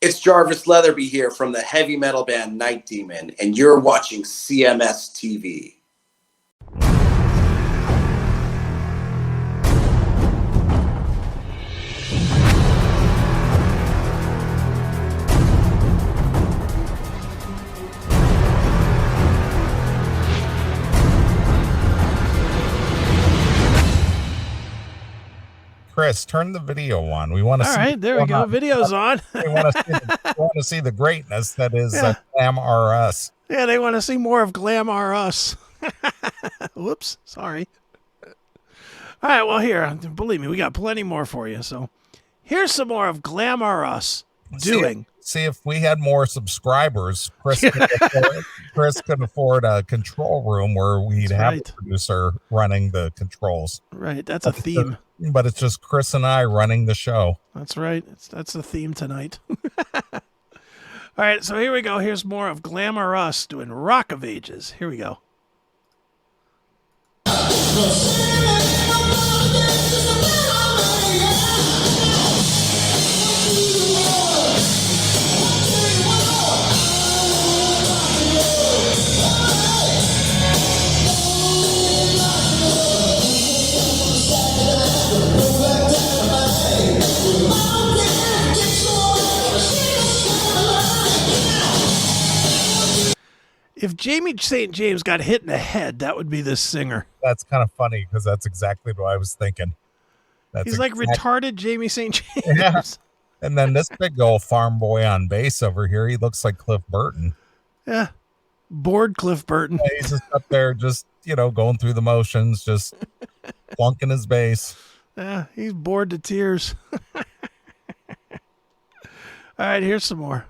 It's Jarvis Leatherby here from the heavy metal band Night Demon, and you're watching CMS TV. Chris, turn the video on. We want to see. All right, there we go. Video's on. We want to see the greatness that is Glam R Us. Yeah, they want to see more of Glam R Us. Whoops, sorry. All right, well, here, believe me, we got plenty more for you. So here's some more of Glam R Us doing. See if we had more subscribers, Chris could afford a control room where we'd have a producer running the controls. Right, that's a theme. But it's just Chris and I running the show. That's right. That's the theme tonight. All right, so here we go. Here's more of Glam R Us doing Rock of Ages. Here we go. If Jamie St. James got hit in the head, that would be this singer. That's kind of funny because that's exactly what I was thinking. He's like retarded Jamie St. James. Yeah. And then this big old farm boy on bass over here, he looks like Cliff Burton. Yeah. Bored Cliff Burton. Yeah, he's just up there just, going through the motions, just plunking his bass. Yeah, he's bored to tears. All right, here's some more.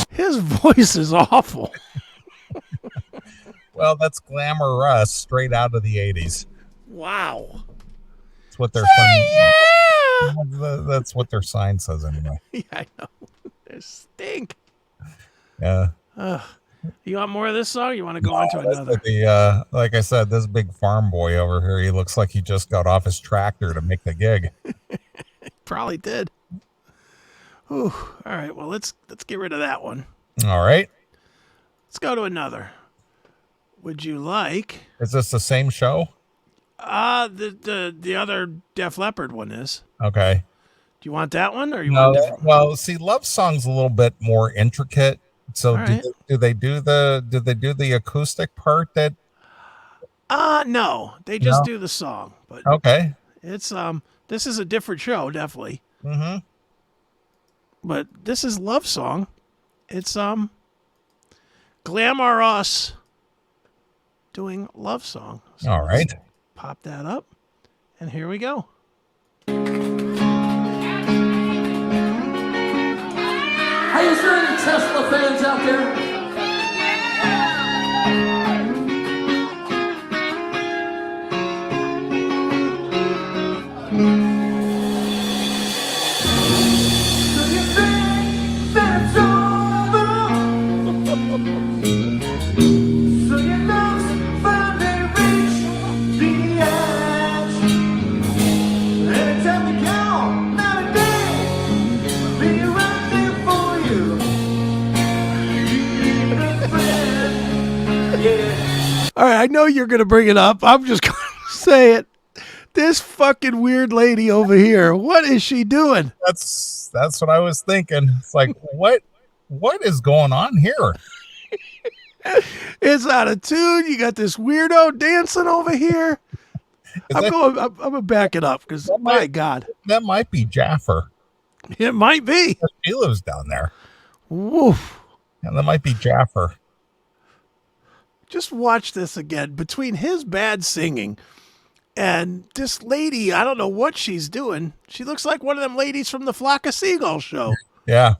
His voice is awful. Well, that's Glam R Us straight out of the 80s. Wow. That's what their That's what their sign says anyway. Yeah, I know. They stink. Yeah. You want more of this song? Or you want to go on to another? Like I said, this big farm boy over here, he looks like he just got off his tractor to make the gig. Probably did. Ooh, all right, well, let's get rid of that one. All right. Let's go to another. Would you like... Is this the same show? The other Def Leppard one is. Okay. Do you want that one or you want a different one? Well, see, Love Song's a little bit more intricate. So do they do the acoustic part that... No, they just do the song. But okay. It's this is a different show, definitely. Mm-hmm. But this is Love Song. It's Glam R Us doing Love Song. So all right. Pop that up. And here we go. Hey, is there any Tesla fans out there? All right, I know you're going to bring it up. I'm just going to say it. This fucking weird lady over here, what is she doing? That's what I was thinking. It's like, what is going on here? It's out of tune. You got this weirdo dancing over here. I'm gonna back it up because my God, that might be Jaffer. It might be. She lives down there. Woof. And that might be Jaffer. Just watch this again. Between his bad singing and this lady, I don't know what she's doing. She looks like one of them ladies from the Flock of Seagulls show. Yeah.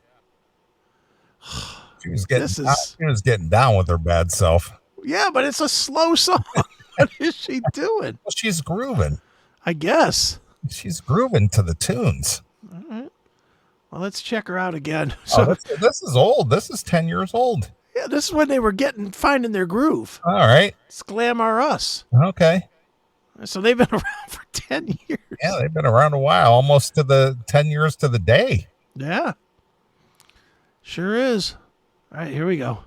She was This getting down with her bad self. Yeah, but it's a slow song. What is she doing? Well, she's grooving. I guess. She's grooving to the tunes. All right. Well, let's check her out again. So this is old. This is 10 years old. Yeah, this is when they were finding their groove. All right. It's Glam R Us. Okay. So they've been around for 10 years. Yeah, they've been around a while, almost to the 10 years to the day. Yeah. Sure is. All right, here we go.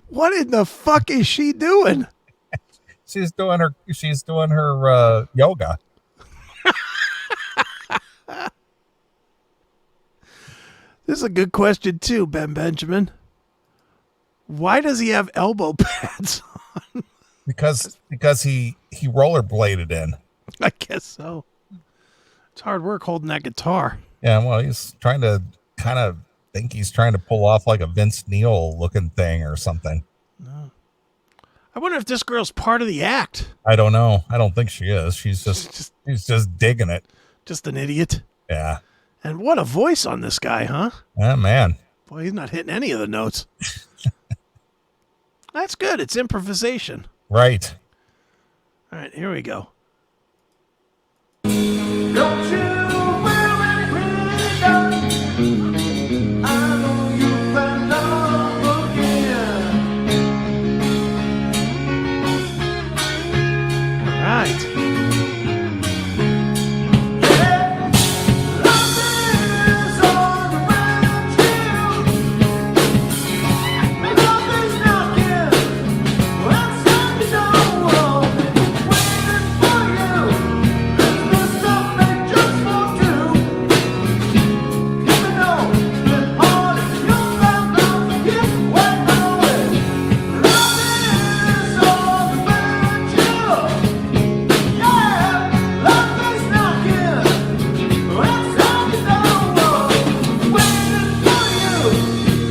What in the fuck is she doing? She's doing her yoga. This is a good question too, Ben Benjamin. Why does he have elbow pads on? Because he rollerbladed in. I guess so. It's hard work holding that guitar. Yeah, well, he's trying to kind of think he's trying to pull off like a Vince Neil looking thing or something. No. I wonder if this girl's part of the act. I don't know. I don't think she is. She's just digging it. Just an idiot. Yeah. And what a voice on this guy, huh? Oh, man. Boy, he's not hitting any of the notes. That's good. It's improvisation. Right. All right, here we go. Don't you wear any pretty I know you find love again. All right. Yeah, love is all around you. Love is knocking outside the door, waiting for you. There's no stuff they just won't do. Even though that all of your love gets wiped away. Love is all around you. Yeah, love is knocking outside the door, waiting for you.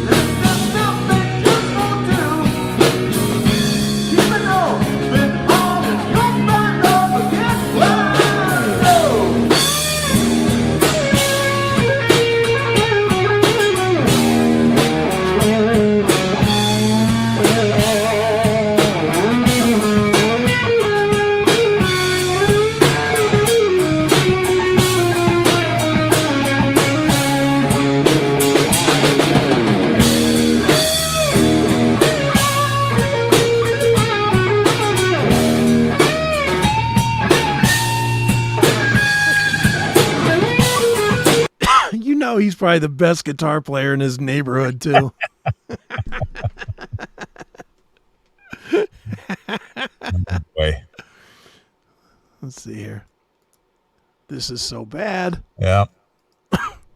There's no stuff they just won't do. Even though that all of your love gets wiped away. You know he's probably the best guitar player in his neighborhood, too. Way. Let's see here. This is so bad. Yeah.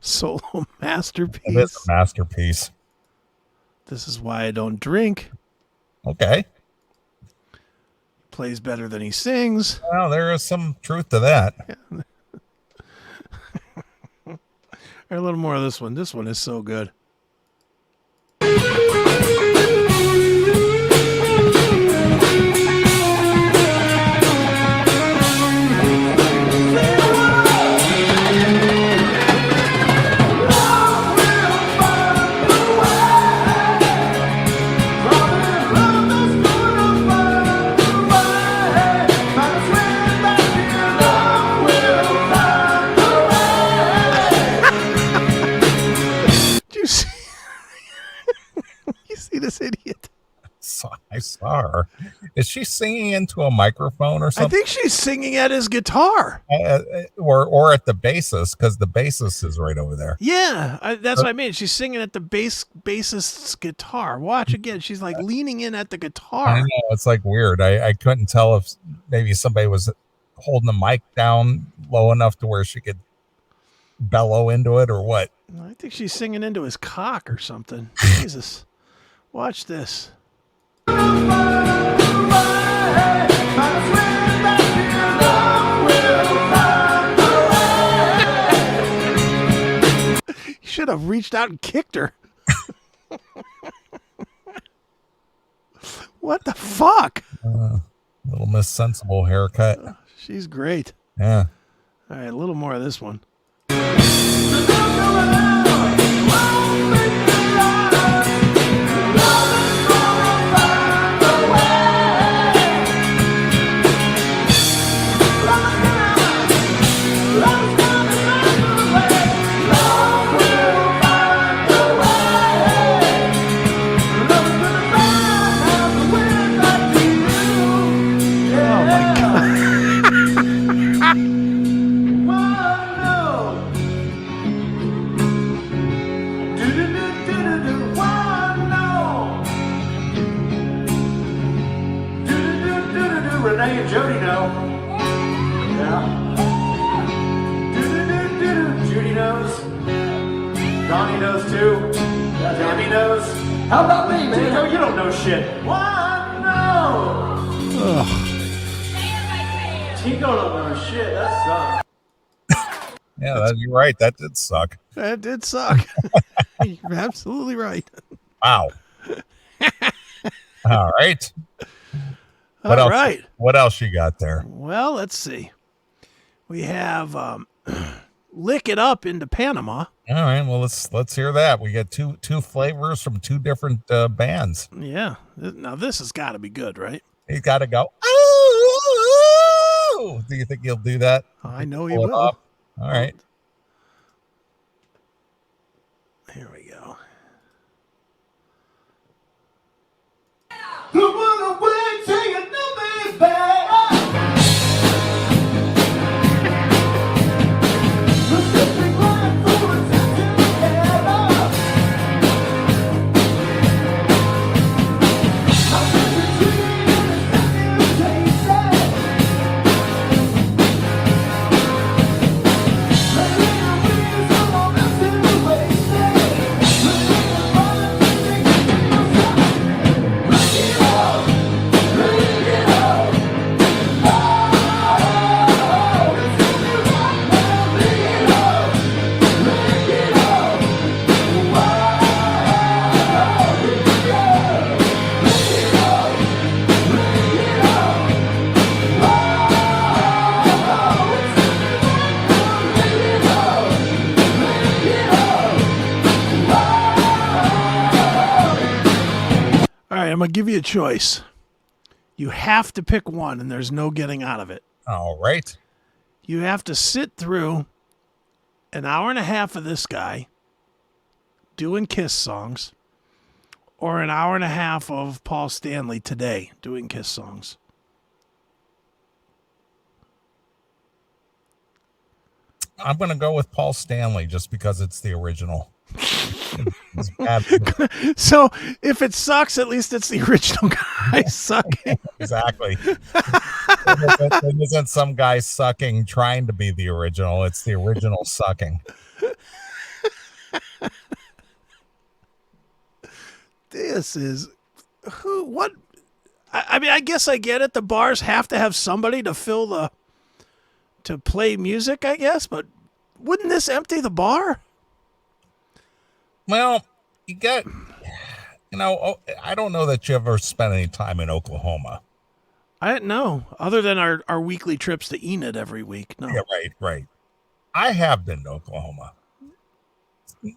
Solo It is masterpiece. a masterpiece. This is why I don't drink. Okay. Plays better than he sings. Well, there is some truth to that. Or a little more of this one. This one is so good. Did you guitar. Is she singing into a microphone or I something? think she's singing at his guitar. Or at the bassist, because the bassist is right over there. Yeah, that's what I mean. She's singing at the bassist's guitar. Watch again. She's like leaning in at the I guitar. know, it's like weird. I couldn't tell if maybe somebody was holding the mic down low enough to where she could bellow into it or what. I think she's singing into his cock or something. Jesus. Watch this. He should have reached out and kicked her. What the fuck? Little Miss Sensible haircut. She's great. Yeah. All right, a little more of this one. Oh my God. Renee and Jody know. Yeah. Judy knows. Donnie knows too. Tammy knows. How about me, man? Tito, you don't know shit. One no. Tito don't know shit. That sucks. Yeah, you're right. That did suck. That did suck. You're absolutely right. Wow. All right. All else? right. What else you got there? Well, let's see. We have Lick It Up into Panama. All right. Well, let's hear that. We got two flavors from two different bands. Yeah. Now this has got to be good, right? He's got to go. Ooh! Do you think he'll do that? I know he Pull it will. up? All right. Here we go. Who wanna wait till you know me better? Let's just be quiet for a time together. I'll send you to you in the places. Maybe the wheels are all melted away. All right, I'm going to give you a choice. You have to pick one, and there's no getting out of it. All right. You have to sit through an hour and a half of this guy doing Kiss songs, or an hour and a half of Paul Stanley today doing Kiss songs. I'm going to go with Paul Stanley just because it's the original. It's bad. So if it sucks, at least it's the original guy sucking. Exactly. It isn't some guy sucking trying to be the original. It's the original sucking. This is what? I mean, I guess I get it. The bars have to have somebody to play music, I guess, but wouldn't this empty the bar? Well, you got, I don't know that you ever spent any time in Oklahoma. I didn't know, other than our weekly trips to Enid every week. No. Yeah, right. I have been to Oklahoma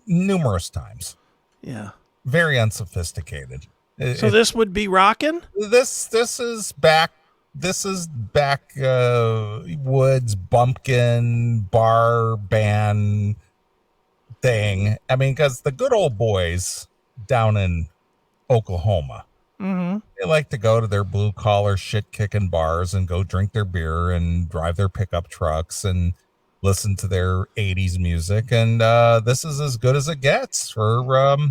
numerous times. Yeah. Very unsophisticated. So this would be rockin'? This is back. This is back. Woods bumpkin bar band thing. I mean, because the good old boys down in Oklahoma, Mm-hmm. They like to go to their blue collar shit kicking bars and go drink their beer and drive their pickup trucks and listen to their 80s music. And this is as good as it gets for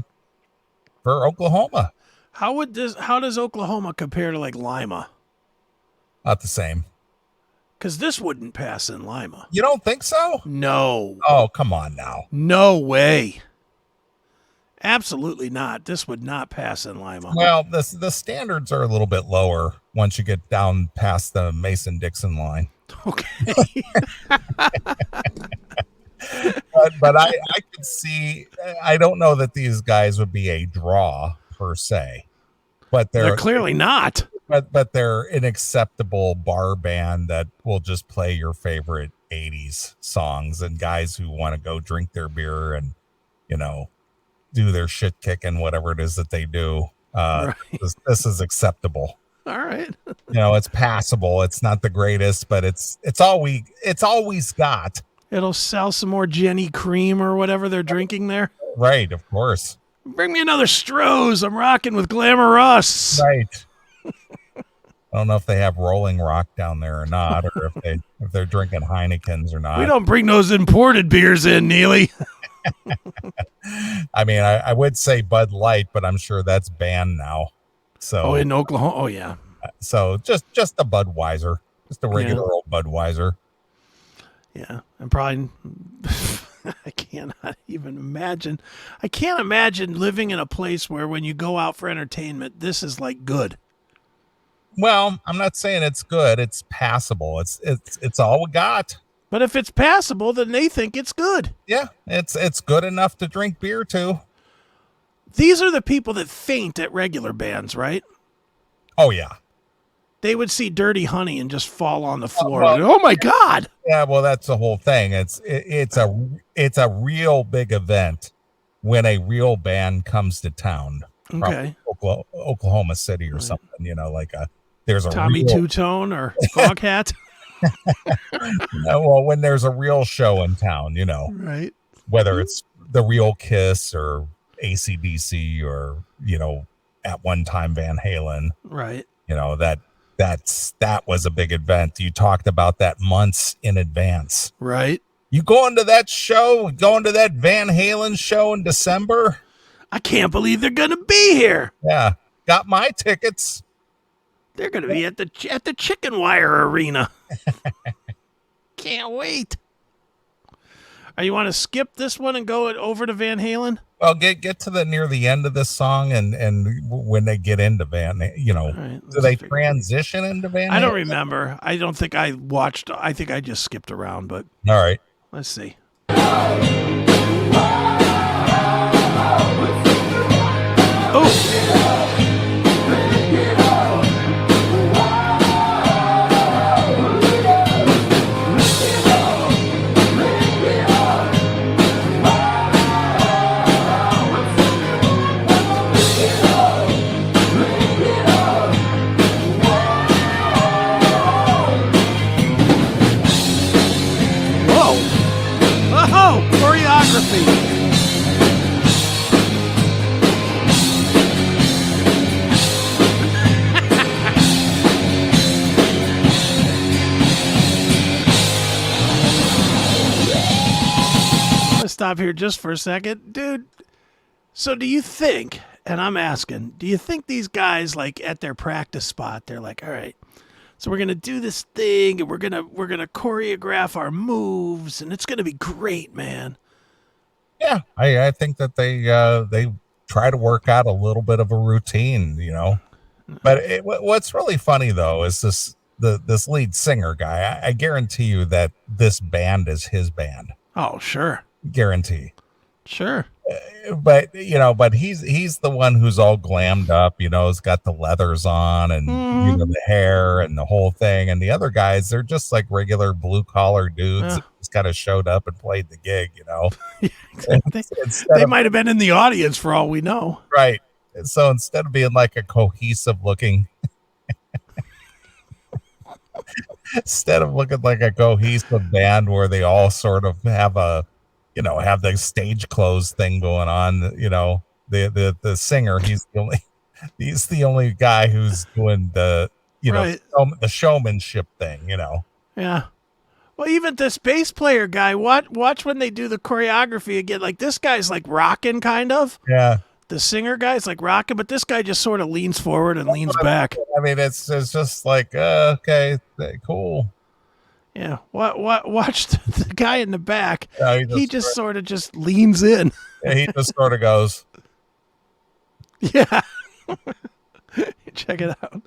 Oklahoma. How does Oklahoma compare to like Lima? Not the same. Because this wouldn't pass in Lima. You don't think so? No. Oh, come on now. No way. Absolutely not. This would not pass in Lima. Well, the standards are a little bit lower once you get down past the Mason-Dixon line. Okay. But I could see, I don't know that these guys would be a draw per se, but They're clearly not. but they're an acceptable bar band that will just play your favorite 80s songs, and guys who want to go drink their beer and, do their shit kicking, whatever it is that they do. Right. This is acceptable. All right. It's passable. It's not the greatest, but it's always got. It'll sell some more Jenny Cream or whatever they're drinking there. Right, of course. Bring me another Stroh's. I'm rocking with Glam R Us. Right. I don't know if they have Rolling Rock down there or not, or if they're drinking Heinekens or not. We don't bring those imported beers in, Neely. I mean, I would say Bud Light, but I'm sure that's banned now. So in Oklahoma. Oh yeah. So just a Budweiser, just a regular old Budweiser. Yeah, and probably I cannot even imagine. I can't imagine living in a place where when you go out for entertainment, this is like good. Well, I'm not saying it's good. It's passable. It's all we got. But if it's passable, then they think it's good. Yeah, it's good enough to drink beer too. These are the people that faint at regular bands, right? Oh yeah. They would see Dirty Honey and just fall on the floor. Oh my God. Yeah, well, that's the whole thing. It's a real big event when a real band comes to town. Okay. Oklahoma City or something, there's a Tommy real, Two-Tone or Foghat. well, when there's a real show in town, Right. whether it's the real Kiss or AC/DC or, at one time Van Halen, Right. that was a big event. You talked about that months in advance. Right. You going to that show, going to that Van Halen show in December? I can't believe they're going to be here. Yeah. Got my tickets. They're going to be at the Chicken Wire Arena. Can't wait. You want to skip this one and go over to Van Halen? Well, get to near the end of this song, and when they get into Van, right, do they transition into Van Halen? I don't remember. I don't think I watched. I think I just skipped around, but All right. let's see. Oh. Oh, choreography. Let's stop here just for a second. Dude, so do you think, and I'm asking, do you think these guys, like, at their practice spot, they're like, all right, so we're gonna do this thing, and we're gonna choreograph our moves, and it's gonna be great, man. Yeah, I think that they try to work out a little bit of a routine, But what's really funny though is this lead singer guy. I guarantee you that this band is his band. Oh, sure, Guarantee. sure. But he's the one who's all glammed up, has got the leathers on and the hair and the whole thing. And the other guys, they're just like regular blue collar dudes that just kind of showed up and played the gig, They might have been in the audience for all we know. Right. And so instead of being like a cohesive looking instead of looking like a cohesive band where they all sort of have have the stage clothes thing going on, the singer, he's the He's the only guy who's doing the, Right. the showmanship thing, Yeah. Well, even this bass player guy, watch when they do the choreography again. Like, this guy's like rocking, kind of. Yeah. The singer guy's like rocking, but this guy just sort of leans forward and leans back. I mean, it's just like, okay, cool. Yeah. Watch the guy in the back. Yeah, He just sort of just leans in. Yeah, he just sort of goes. Yeah. Check it out.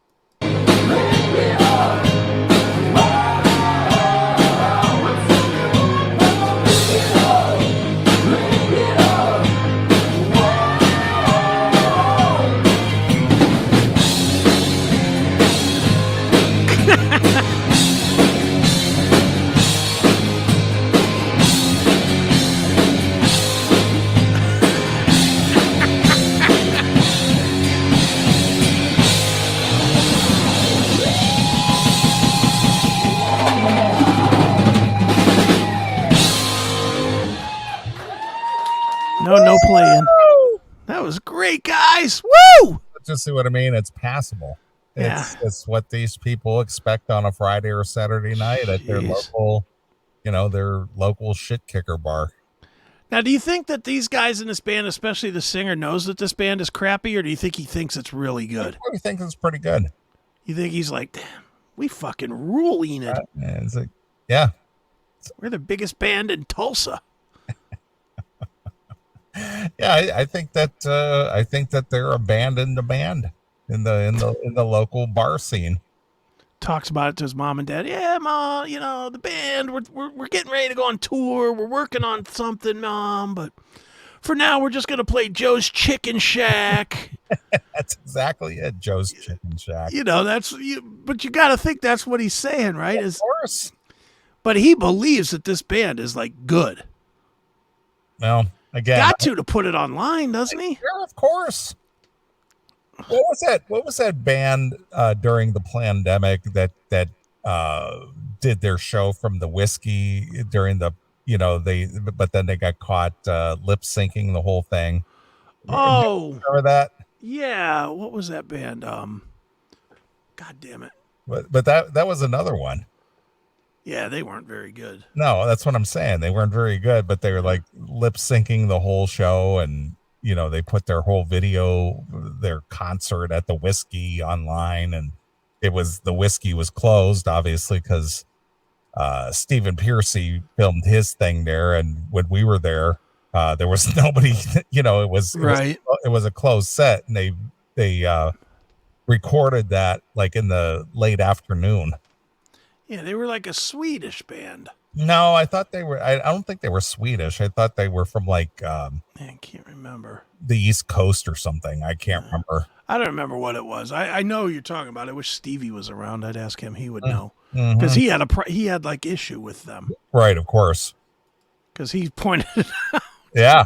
No playing. That was great, guys. Woo! Just see what I mean? It's passable. It's what these people expect on a Friday or Saturday night at their local shit kicker bar. Now, do you think that these guys in this band, especially the singer, knows that this band is crappy, or do you think he thinks it's really good? I think it's pretty good. You think he's like, damn, we fucking rule, Enid. It's like, yeah. We're the biggest band in Tulsa. Yeah, I think that they're a band in demand in the local bar scene. Talks about it to his mom and dad. Yeah, Mom, the band, we're getting ready to go on tour. We're working on something, Mom, but for now we're just gonna play Joe's Chicken Shack. That's exactly it, Joe's Chicken Shack. But you got to think that's what he's saying, right? Of course. But he believes that this band is like good. Well, again, got to put it online, doesn't he? Yeah, of course. What was that band during the pandemic that did their show from the whiskey during the but then they got caught lip syncing the whole thing. Oh, remember that? Yeah. What was that band? God damn it. But that was another one. Yeah, they weren't very good. No, that's what I'm saying. They weren't very good, but they were like lip syncing the whole show, and they put their whole video, their concert at the whiskey online, and the whiskey was closed, obviously, because Stephen Piercy filmed his thing there, and when we were there, there was nobody. It was a closed set, and they recorded that like in the late afternoon. Yeah, they were like a Swedish band. No, I thought they were. I don't think they were Swedish. I thought they were from like. I can't remember. The East Coast or something. I can't remember. I don't remember what it was. I know what you're talking about. I wish Stevie was around. I'd ask him. He would know because he had like issue with them. Right, of course. Because he pointed it out. Yeah.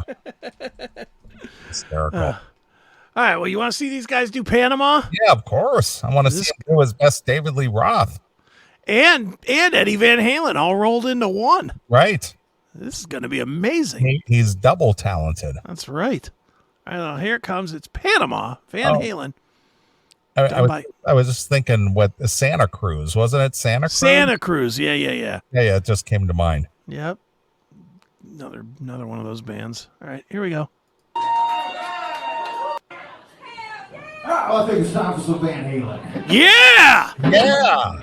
Hysterical. All right. Well, you want to see these guys do Panama? Yeah, of course. I want to see him do his best David Lee Roth. And Eddie Van Halen all rolled into one. Right. This is going to be amazing. He's double talented. That's right. I know. Here it comes. It's Panama. Van Halen. I was just thinking, what Santa Cruz, wasn't it? Santa Cruz. Santa Cruz. Yeah. It just came to mind. Yep. Another one of those bands. All right, here we go. I think it's time for some Van Halen. Yeah. Yeah.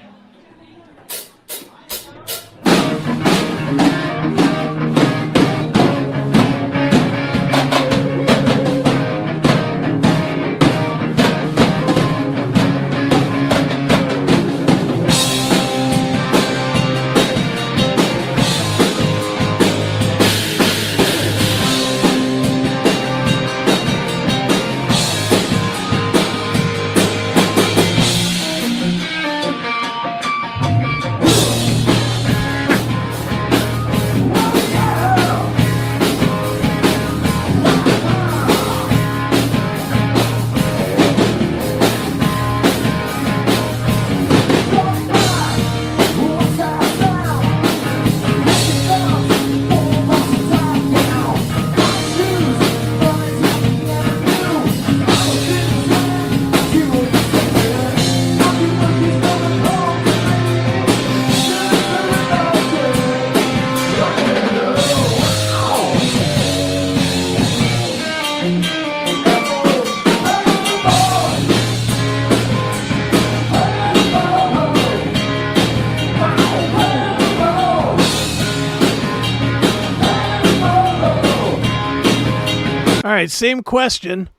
right, same question.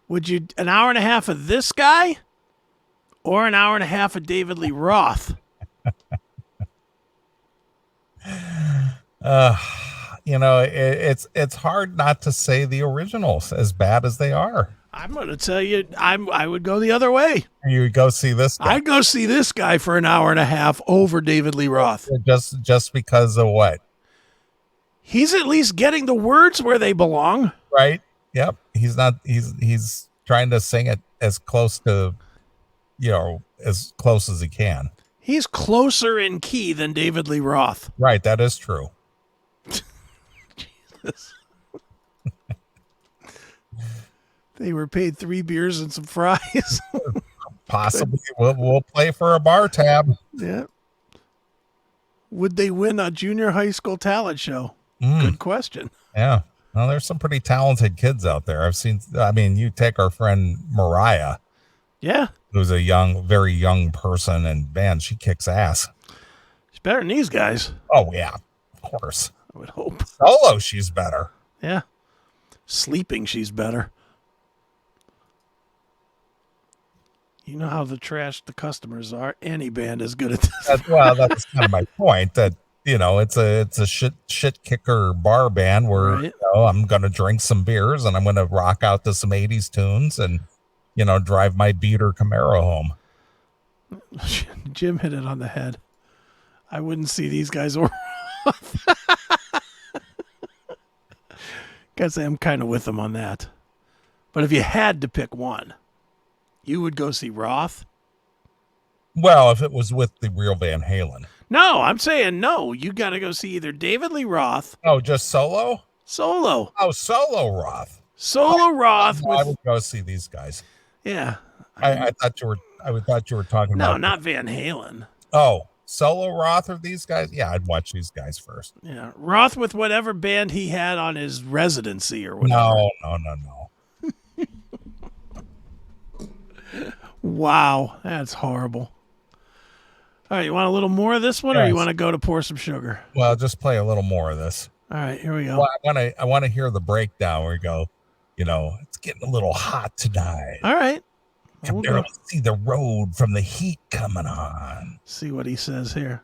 Would you an hour and a half of this guy or an hour and a half of David Lee Roth? It's hard not to say the originals, as bad as they are. I'm going to tell you, I would go the other way. You go see this guy. I'd go see this guy for an hour and a half over David Lee Roth. Just because of what? He's at least getting the words where they belong. Right? Yep. He's trying to sing it as close to, as close as he can. He's closer in key than David Lee Roth. Right. That is true. Jesus. They were paid 3 beers and some fries. Possibly. We'll play for a bar tab. Yeah. Would they win a junior high school talent show? Good question. Yeah. Well, there's some pretty talented kids out there. You take our friend Mariah. Yeah. Who's a very young person, and man, she kicks ass. She's better than these guys. Oh, yeah. Of course. I would hope. Solo, she's better. Yeah. Sleeping, she's better. You know how the customers are. Any band is good at this. That's kind of my point. That it's a shit kicker bar band where Right. I'm gonna drink some beers and I'm gonna rock out to some '80s tunes and drive my beater Camaro home. Jim hit it on the head. I wouldn't see these guys or Gotta say I'm kind of with them on that. But if you had to pick one, you would go see Roth? Well, if it was with the real Van Halen. No, I'm saying no. You got to go see either David Lee Roth. Oh, just solo? Solo. Oh, solo Roth. Solo Roth. I would go see these guys. Yeah. I thought you were talking about. No, not Van Halen. Oh, solo Roth or these guys? Yeah, I'd watch these guys first. Yeah. Roth with whatever band he had on his residency or whatever. No. Wow. That's horrible. All right. You want a little more of this one or you want to go to Pour Some Sugar? Well, just play a little more of this. All right. Here we go. Well, I want to hear the breakdown where you go, it's getting a little hot tonight. All right. I can barely see the road from the heat coming on. See what he says here.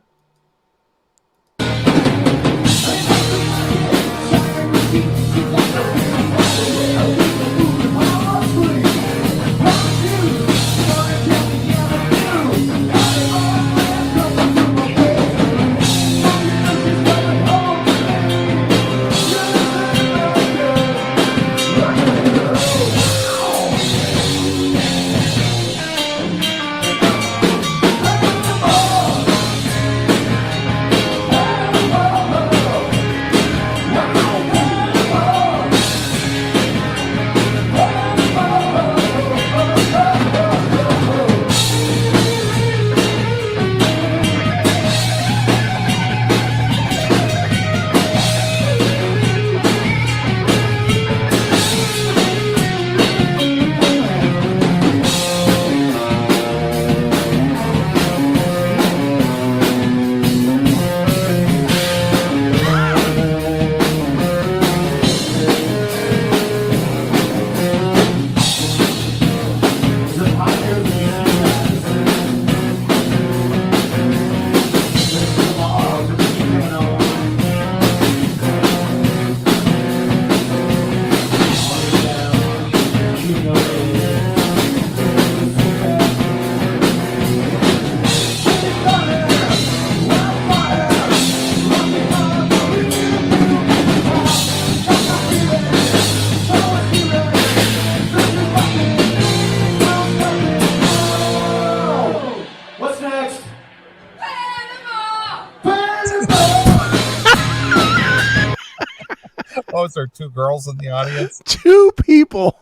Oh, is there 2 girls in the audience? 2 people.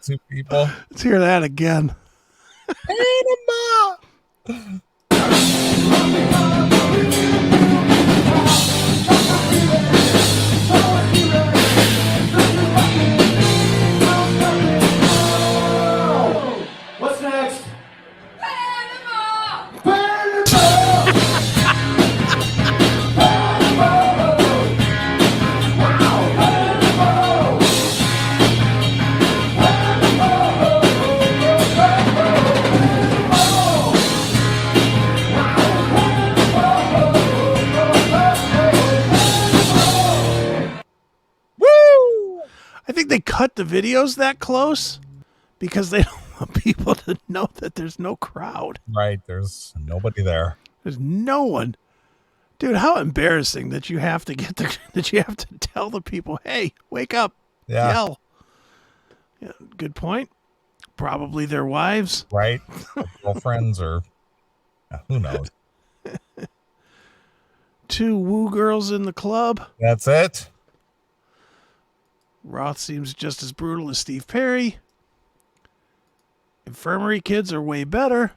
2 people. Let's hear that again. Panama. What's next? they cut the videos that close because they don't want people to know that there's no crowd. Right. There's nobody there. There's no one. Dude, how embarrassing that you have to that you have to tell the people, hey, wake up, Yeah. yell. Yeah, good point. Probably their wives. Right. Girlfriends or who knows. 2 woo girls in the club. That's it. Roth seems just as brutal as Steve Perry. Infirmary kids are way better.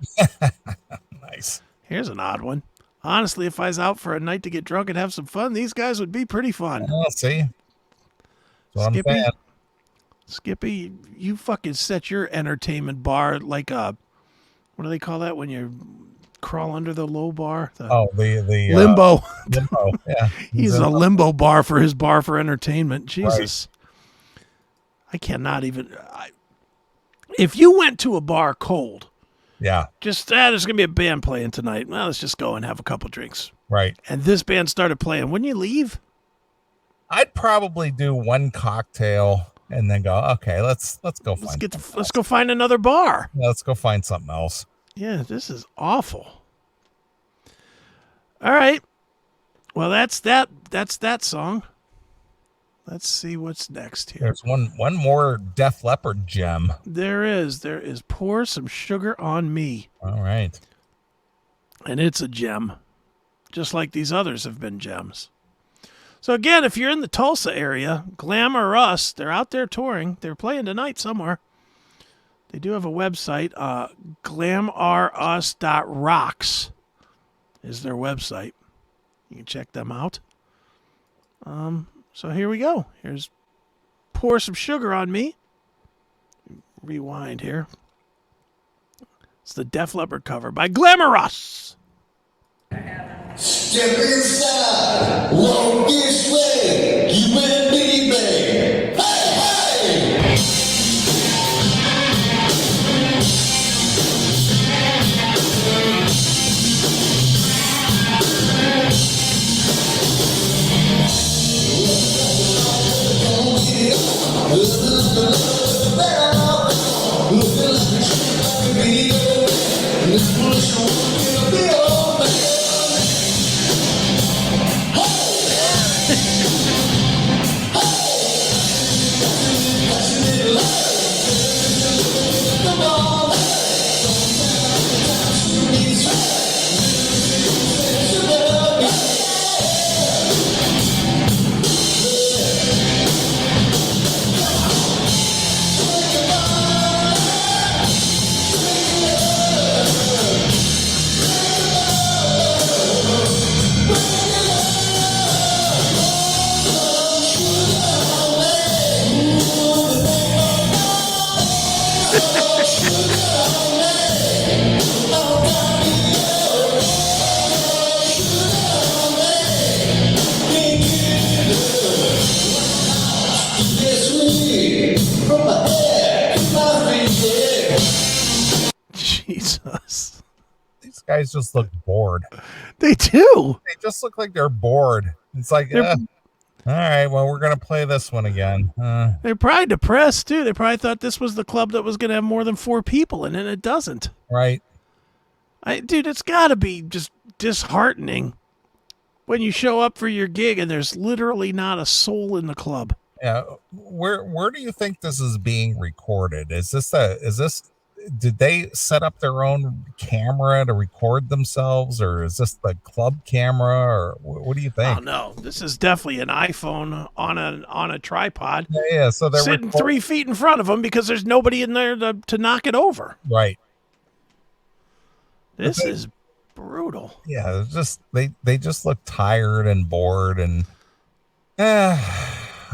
Nice. Here's an odd one. Honestly, if I was out for a night to get drunk and have some fun, these guys would be pretty fun. Well, see. That's what I'm Skippy? saying. Skippy, you fucking set your entertainment bar like a, what do they call that when you crawl under the low bar? The The limbo. limbo. Yeah. He's in a limbo bar for his bar for entertainment. Jesus. I cannot even. If you went to a bar cold, Yeah. just, there's going to be a band playing tonight. Well, let's just go and have a couple drinks. Right. And this band started playing. Wouldn't you leave? I'd probably do one cocktail and then go, okay, let's go find Let's go find another bar. let's go find something else. Yeah, this is awful. All right. Well, that's that song. Let's see what's next here. There's one more Def Leppard gem. There is Pour Some Sugar on Me. All right. And it's a gem. Just like these others have been gems. So again, if you're in the Tulsa area, Glam R Us, they're out there touring. They're playing tonight somewhere. They do have a website. Glamrus.rocks is their website. You can check them out. So here we go. Here's Pour Some Sugar on Me. Rewind here. It's the Def Leppard cover by Glamorous. Step inside, walk this way, you and me, babe. Hey, hey! Jesus. These guys just look bored. They do. They just look like they're bored. It's like, They're- all right, well, we're going to play this one again. They're probably depressed, too. They probably thought this was the club that was going to have more than 4 people, and then it doesn't. Right. Dude, it's got to be just disheartening when you show up for your gig and there's literally not a soul in the club. Yeah. Where do you think this is being recorded? Did they set up their own camera to record themselves, or is this the club camera, or what do you think? Oh, no. This is definitely an iPhone on a tripod. Yeah, so they're Sitting 3 feet in front of them because there's nobody in there to knock it over. right. This is brutal. Yeah, it's just they just look tired and bored and all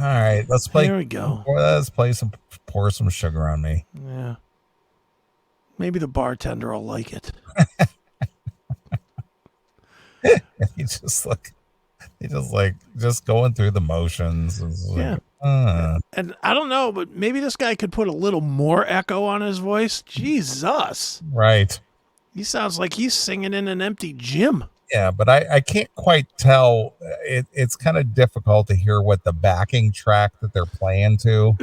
right, let's play. Here we go. Let's play Pour Some Sugar on Me. Yeah. Maybe the bartender will like it. He just going through the motions. It's like, Yeah. And I don't know, but maybe this guy could put a little more echo on his voice. Jesus. right. He sounds like he's singing in an empty gym. Yeah, but I can't quite tell. It's kind of difficult to hear what the backing track that they're playing to,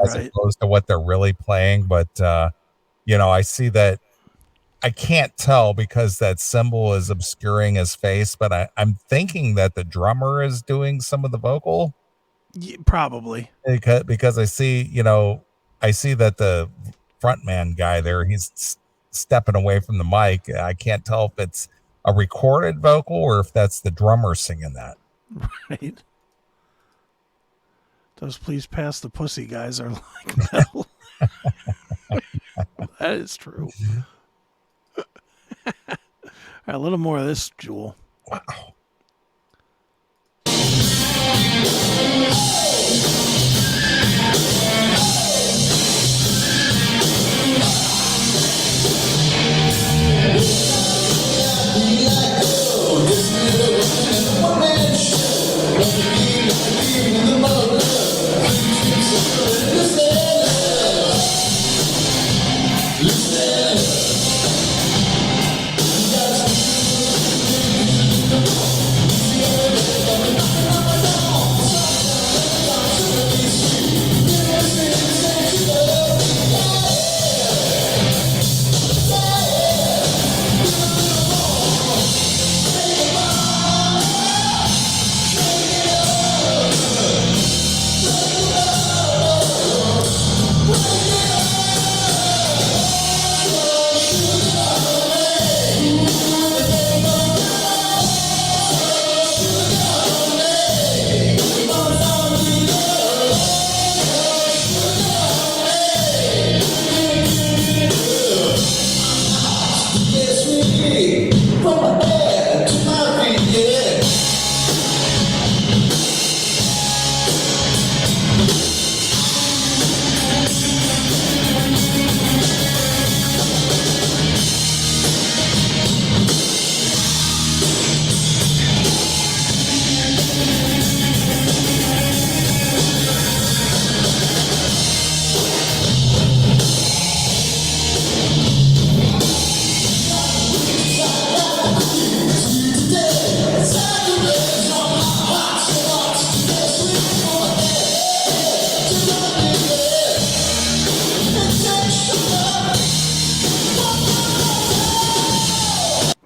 as Right. opposed to what they're really playing. But I see that I can't tell because that symbol is obscuring his face. But I'm thinking that the drummer is doing some of the vocal Probably. because I see that the frontman guy there, he's stepping away from the mic. I can't tell if it's a recorded vocal or if that's the drummer singing that. Right. Those please pass the pussy guys are like metal. That is true. All right, a little more of this, Jewel. Wow.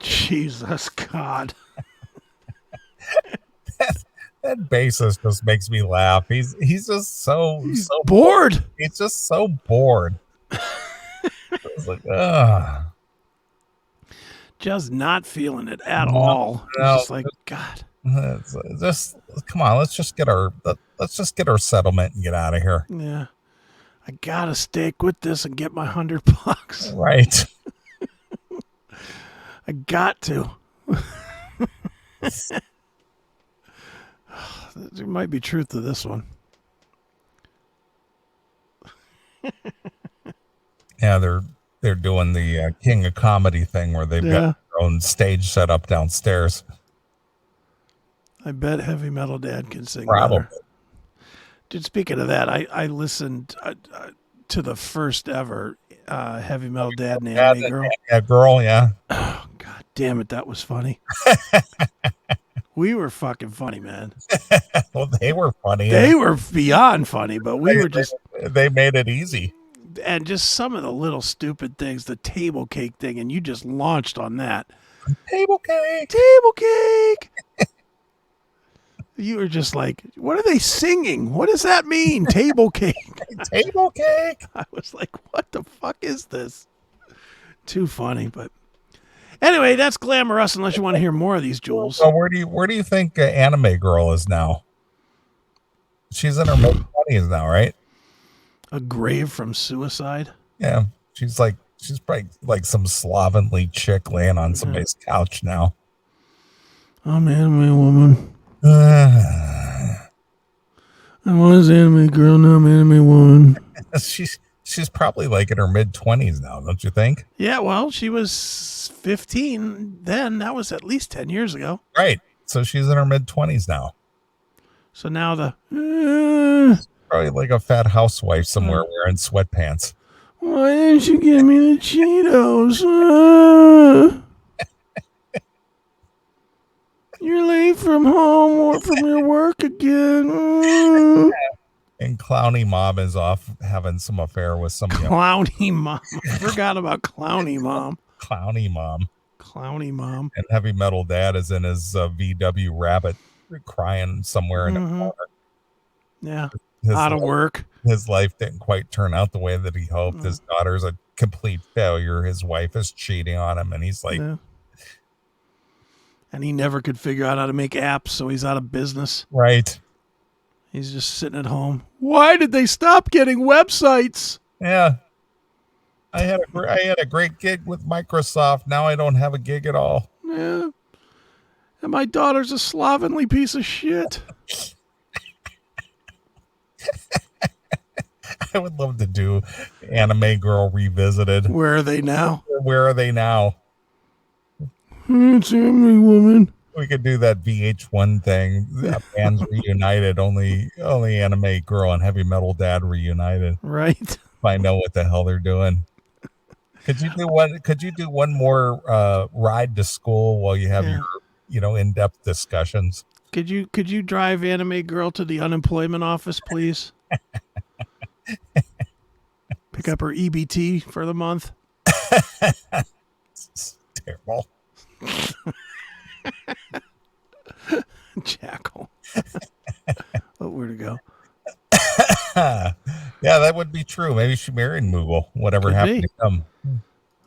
Jesus God. That bassist just makes me laugh. He's just so Bored. He's just so bored. It's like, ugh. Just not feeling it at No, all. It's no, just like, God. It's just come on. Let's just get our settlement and get out of here. Yeah. I gotta stick with this and get my $100. Right. I got to. There might be truth to this one. Yeah, they're doing the King of Comedy thing where they've got their own stage set up downstairs. I bet Heavy Metal Dad can sing Probably. better. Dude, speaking of that, I listened to the first ever Heavy Metal Dad and Anime Girl. Yeah, girl, yeah. Oh, God damn it, that was funny. We were fucking funny, man. Well, they were funny. They were beyond funny, but we were just... They made it easy. And just some of the little stupid things, the table cake thing, and you just launched on that. Table cake. Table cake! You were just like, what are they singing? What does that mean? Table cake. Table cake. I was like, what the fuck is this? Too funny, but anyway, that's Glamorous. Unless you want to hear more of these, Jules. So where do you think Anime Girl is now? She's in her mid-20s now, right? A grave from suicide. Yeah, she's probably like some slovenly chick laying on somebody's couch now. I'm anime woman. I was anime girl, now I'm anime woman. She's probably like in her mid-20s now, don't you think? Yeah, well, she was 15 then. That was at least 10 years ago. Right. So she's in her mid-20s now. So now the... Probably like a fat housewife somewhere wearing sweatpants. Why didn't you give me the Cheetos? You're late from home or from your work again. Mm. And Clowny Mom is off having some affair with some young Clowny Mom. I forgot about Clowny Mom. Clowny Mom. Clowny Mom. And Heavy Metal Dad is in his VW Rabbit crying somewhere in a corner. Yeah. His Out of life- work. His life didn't quite turn out the way that he hoped. His daughter's a complete failure. His wife is cheating on him, and he's like, Yeah. And he never could figure out how to make apps, so he's out of business. right. He's just sitting at home. Why did they stop getting websites? Yeah. I had a great gig with Microsoft. Now I don't have a gig at all. Yeah. And my daughter's a slovenly piece of shit. I would love to do Anime Girl Revisited. Where are they now? Where are they now? It's Emily Woman. We could do that VH1 thing. Bands reunited. Only Anime Girl and Heavy Metal Dad reunited. Right. Find out what the hell they're doing. Could you do one more ride to school while you have your in-depth discussions? Could you drive Anime Girl to the unemployment office, please? Pick up her EBT for the month. It's terrible. Jackal. Oh, where to go? Yeah, that would be true. Maybe she married Moogle. Whatever Could happened be. to him.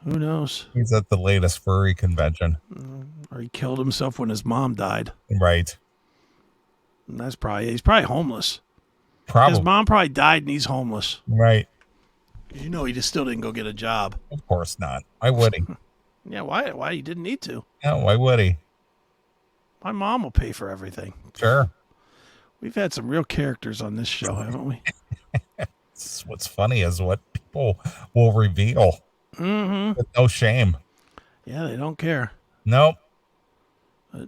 Who knows? He's at the latest furry convention. Or he killed himself when his mom died. Right. And he's probably homeless. His Probably. mom probably died and he's homeless. Right. You know, he just still didn't go get a job. Of course not. Why would he? Yeah, why? He didn't need to. Yeah, why would he? My mom will pay for everything. Sure. We've had some real characters on this show, haven't we? What's funny is what people will reveal with no shame. Yeah, they don't care. Nope. All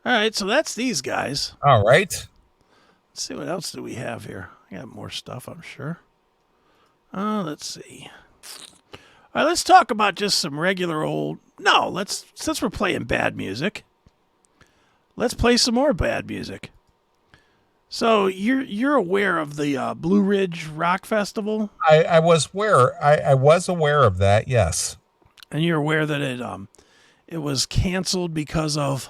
right, so that's these guys. All right. Let's see, what else do we have here? I got more stuff, I'm sure. Let's see. All right, let's talk about just some regular old... No, since we're playing bad music, let's play some more bad music. So you're aware of the Blue Ridge Rock Festival? I was aware of that, yes. And you're aware that it was canceled because of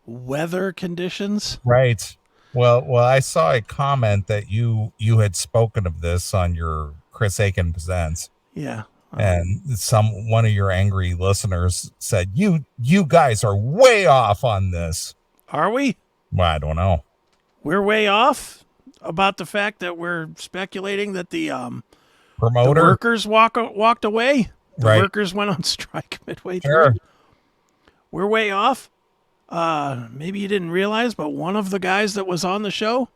weather conditions? Right. Well, I saw a comment that you had spoken of this on your Chris Akin Presents. Yeah. And one of your angry listeners said, you guys are way off on this. Are we? Well, I don't know. We're way off about the fact that we're speculating that the Promoter? workers walked away. The Right. workers went on strike midway through. Sure. We're way off. Maybe you didn't realize, but one of the guys that was on the show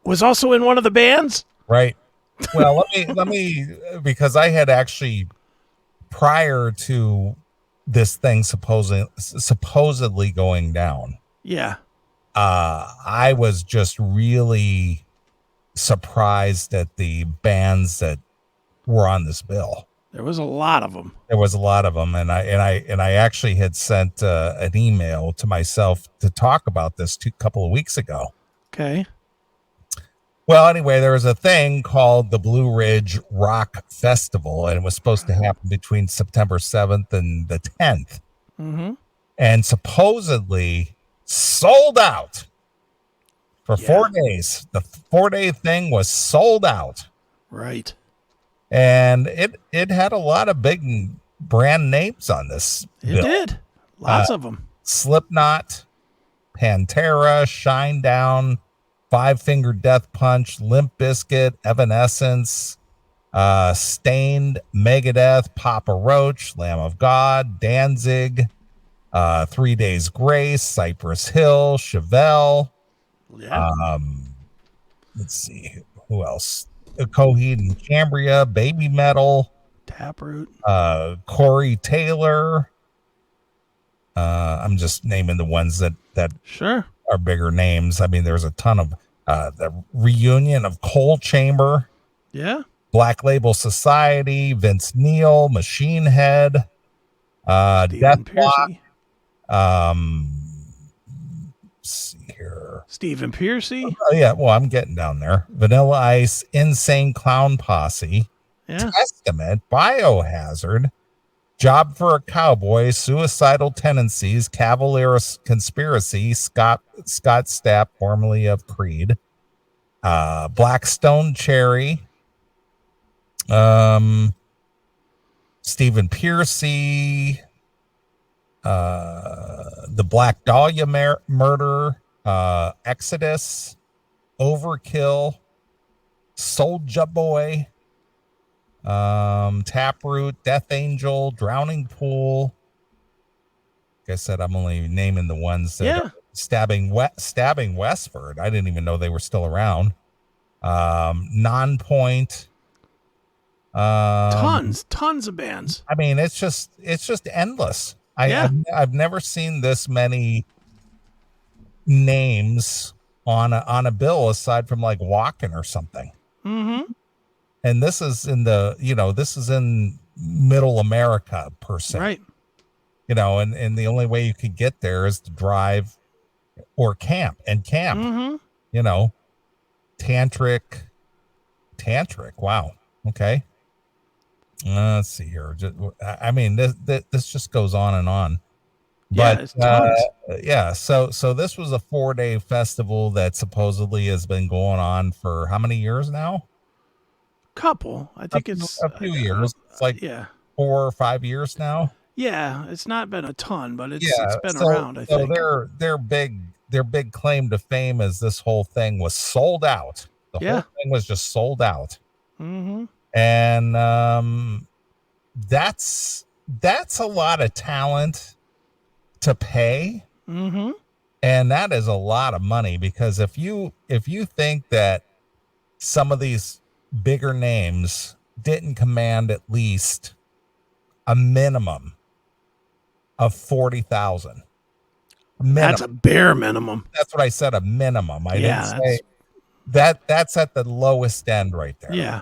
was also in one of the bands. Right. Well, let me, because I had actually, prior to this thing supposedly going down, Yeah. I was just really surprised at the bands that were on this bill. There was a lot of them. There was a lot of them, and I actually had sent an email to myself to talk about this a couple of weeks ago. Okay. Well, anyway, there was a thing called the Blue Ridge Rock Festival, and it was supposed to happen between September 7th and the 10th. Mm-hmm. And supposedly sold out for 4 days. The 4-day thing was sold out. Right. And it had a lot of big brand names on this It bill. did. Lots of them. Slipknot, Pantera, Shinedown, Five Finger Death Punch, Limp Bizkit, Evanescence, Stained, Megadeth, Papa Roach, Lamb of God, Danzig, 3 Days Grace, Cypress Hill, Chevelle. Yeah. Let's see who else. Coheed and Cambria, Baby Metal, Taproot. Corey Taylor. I'm just naming the ones that Sure. are bigger names. I mean, there's a ton of the reunion of Coal Chamber, Yeah. Black Label Society, Vince Neil, Machine Head, Stephen Death Block, Pearcy. see here. Stephen Piercy. Oh, yeah. Well, I'm getting down there. Vanilla Ice, Insane Clown Posse, Yeah. Testament, Biohazard, Job for a Cowboy, Suicidal Tendencies, Cavalier Conspiracy, Scott Stapp, formerly of Creed, Blackstone Cherry, Stephen Piercy, the Black Dahlia murder, Exodus, Overkill, Soulja Boy, Taproot, Death Angel, Drowning Pool. Like I said, I'm only naming the ones that are stabbing Westford. I didn't even know they were still around. Non-Point. Tons of bands. I mean, it's just endless. I've never seen this many names on a bill aside from like Walking or something. Mm-hmm. And this is in middle America per se. Right. And the only way you could get there is to drive or camp. Mm-hmm. Tantric. Wow. Okay. Let's see here. I mean, this just goes on and on. Yeah, But it's tons. so this was a 4-day festival that supposedly has been going on for how many years now? Couple. I think it's a few years. It's like 4 or 5 years now. Yeah, it's not been a ton, but it's been so, around, I think. Their big claim to fame is this whole thing was sold out. The whole thing was just sold out. Mm-hmm. And that's a lot of talent to pay. Mm-hmm. And that is a lot of money, because if you think that some of these bigger names didn't command at least a minimum of 40,000. That's a bare minimum. That's what I said, a minimum. I didn't say that's at the lowest end right there. Yeah.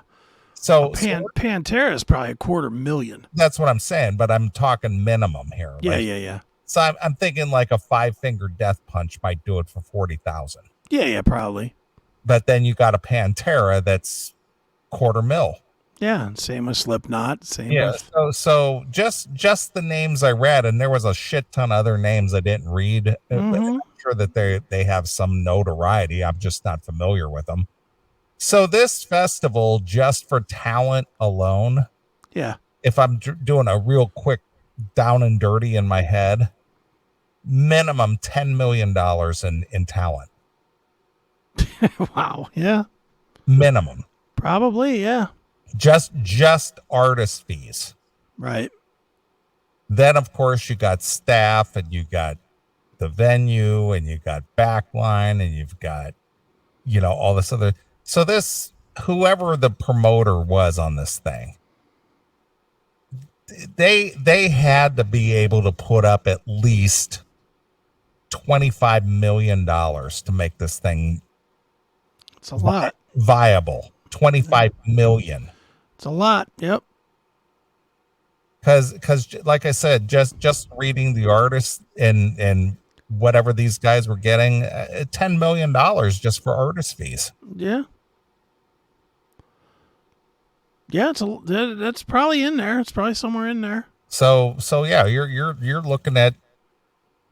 So Pantera is probably $250,000. That's what I'm saying, but I'm talking minimum here. Yeah, like, yeah. So I'm thinking like a 5-finger death punch might do it for 40,000. Yeah, probably. But then you got a Pantera that's $250,000. Yeah, same with Slipknot. With... So just the names I read, and there was a shit ton of other names I didn't read. Mm-hmm. I'm sure that they have some notoriety. I'm just not familiar with them. So this festival, just for talent alone, if I'm doing a real quick down and dirty in my head, minimum $10 million in talent. Wow. Yeah. Minimum. Probably. Yeah. Just artist fees. Right. Then, of course, you got staff, and you got the venue, and you got backline, and you've got, all this other. So whoever the promoter was on this thing, they had to be able to put up at least $25 million to make this thing. It's a lot. Viable. 25 million. It's a lot. Yep. Because like I said, just reading the artists and whatever these guys were getting, $10 million just for artist fees. Yeah. Yeah, that's probably in there. It's probably somewhere in there. So yeah, you're looking at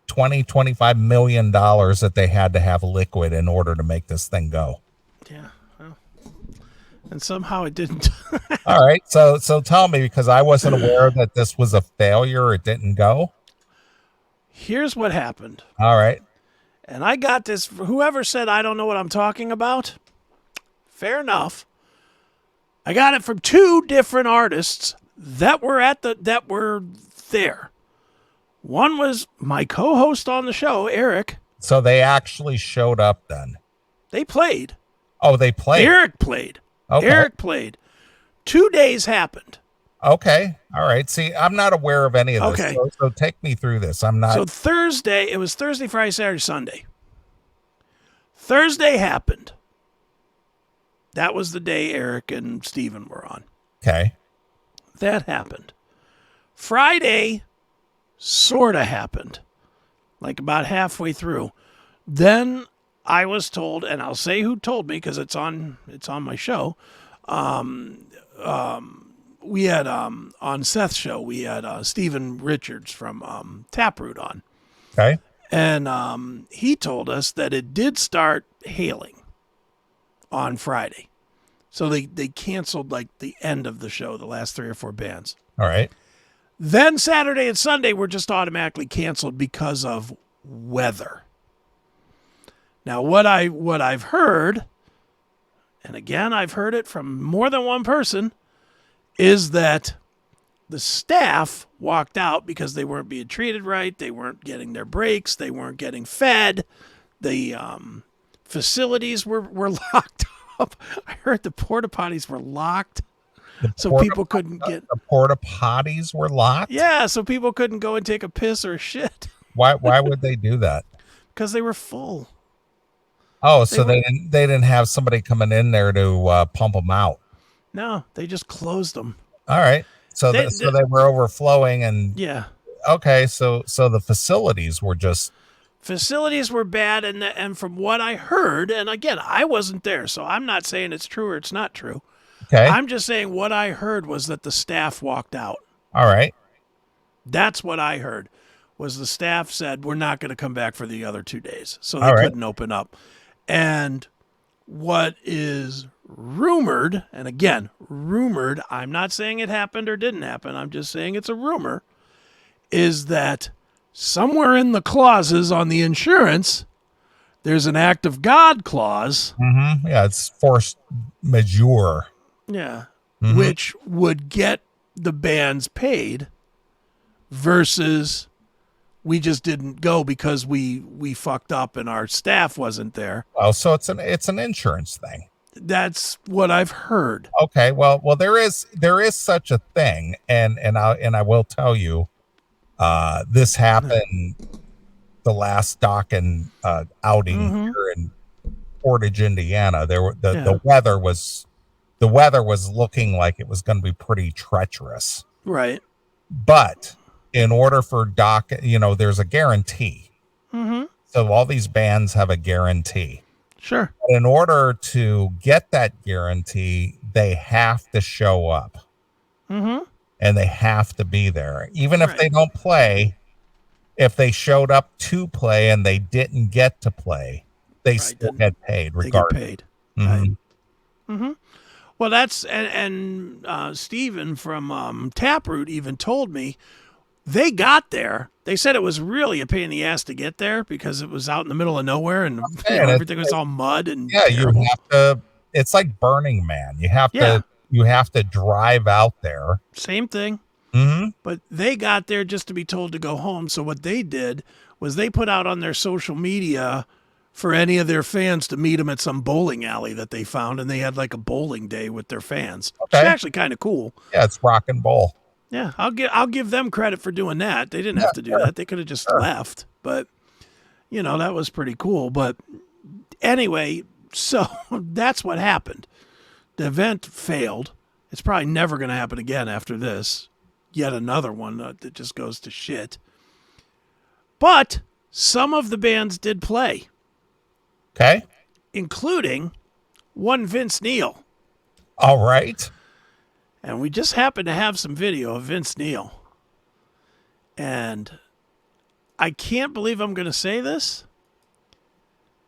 $25 million that they had to have liquid in order to make this thing go. Yeah. Well, and somehow it didn't. All right. So tell me, because I wasn't aware that this was a failure. It didn't go. Here's what happened. All right. And I got this. Whoever said I don't know what I'm talking about, fair enough. I got it from 2 different artists that were there. One was my co-host on the show, Eric. So they actually showed up then. They played. Oh, they played. Eric played. Okay. Eric played. 2 days happened. Okay. All right. See, I'm not aware of any of this. Okay. So take me through this. I'm not. So Thursday, it was Thursday, Friday, Saturday, Sunday. Thursday happened. That was the day Eric and Steven were on. Okay. That happened. Friday sort of happened. Like about halfway through. Then I was told, and I'll say who told me because it's on my show. We had on Seth's show, we had Stephen Richards from Taproot on. Okay. And he told us that it did start hailing on Friday. So they canceled like the end of the show, the last 3 or 4 bands. All right. Then Saturday and Sunday were just automatically canceled because of weather. Now what I've heard, and again I've heard it from more than one person, is that the staff walked out because they weren't being treated right, they weren't getting their breaks, they weren't getting fed, the facilities were locked up. I heard the porta potties were locked, so people couldn't get. The porta potties were locked. Yeah, so people couldn't go and take a piss or a shit Why would they do that? because they were full. Oh, so they didn't have somebody coming in there to pump them out. No, they just closed them. All right. So They- so they were overflowing, and Yeah. okay, so the facilities were just Facilities were bad, and from what I heard, and again, I wasn't there, so I'm not saying it's true or it's not true. okay. I'm just saying what I heard was that the staff walked out. All right. That's what I heard, was the staff said, we're not going to come back for the other 2 days. So they All right. couldn't open up. And what is rumored, and again, rumored, I'm not saying it happened or didn't happen, I'm just saying it's a rumor, is that somewhere in the clauses on the insurance, there's an act of God clause. Mm-hmm. Yeah, it's force majeure. Yeah. Mhm. Which would get the bands paid versus we just didn't go because we fucked up and our staff wasn't there. Oh, so it's an insurance thing. That's what I've heard. Okay. Well, there is such a thing, and I will tell you, this happened the last Dockin outing here in Portage, Indiana. The weather was looking like it was going to be pretty treacherous. Right. But in order for there's a guarantee. Mm-hmm. So all these bands have a guarantee. Sure. But in order to get that guarantee, they have to show up. Mm-hmm. And they have to be there. Even if Right. they don't play, if they showed up to play and they didn't get to play, they still get paid They get regardless. paid. Mhm. Right. Mm-hmm. Well, that's and Steven from Taproot even told me they got there. They said it was really a pain in the ass to get there because it was out in the middle of nowhere and Okay, and everything was all mud and Yeah, you terrible. have to. It's like Burning Man. You have Yeah. to. You have to drive out there. Same thing. Mm-hmm. But they got there just to be told to go home. So what they did was they put out on their social media for any of their fans to meet them at some bowling alley that they found, and they had like a bowling day with their fans. Which is Okay. actually kind of cool. Yeah, it's rock and roll. Yeah, I'll give them credit for doing that. They didn't have to do that. They could have just left. But that was pretty cool. But anyway, so that's what happened. The event failed. It's probably never going to happen again after this. Yet another one that just goes to shit. But some of the bands did play, Okay. including one Vince Neil. All right. And we just happened to have some video of Vince Neil. And I can't believe I'm going to say this,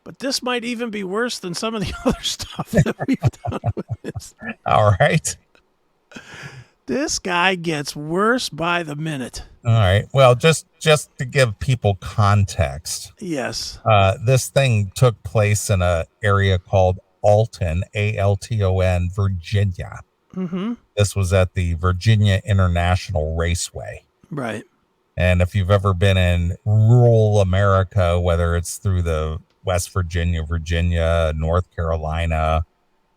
but this might even be worse than some of the other stuff that we've done with this. All right. This guy gets worse by the minute. All right. Well, just to give people context, Yes. this thing took place in a area called Alton, Alton, Virginia. Mm-hmm. This was at the Virginia International Raceway. Right. And if you've ever been in rural America, whether it's through the West Virginia, North Carolina,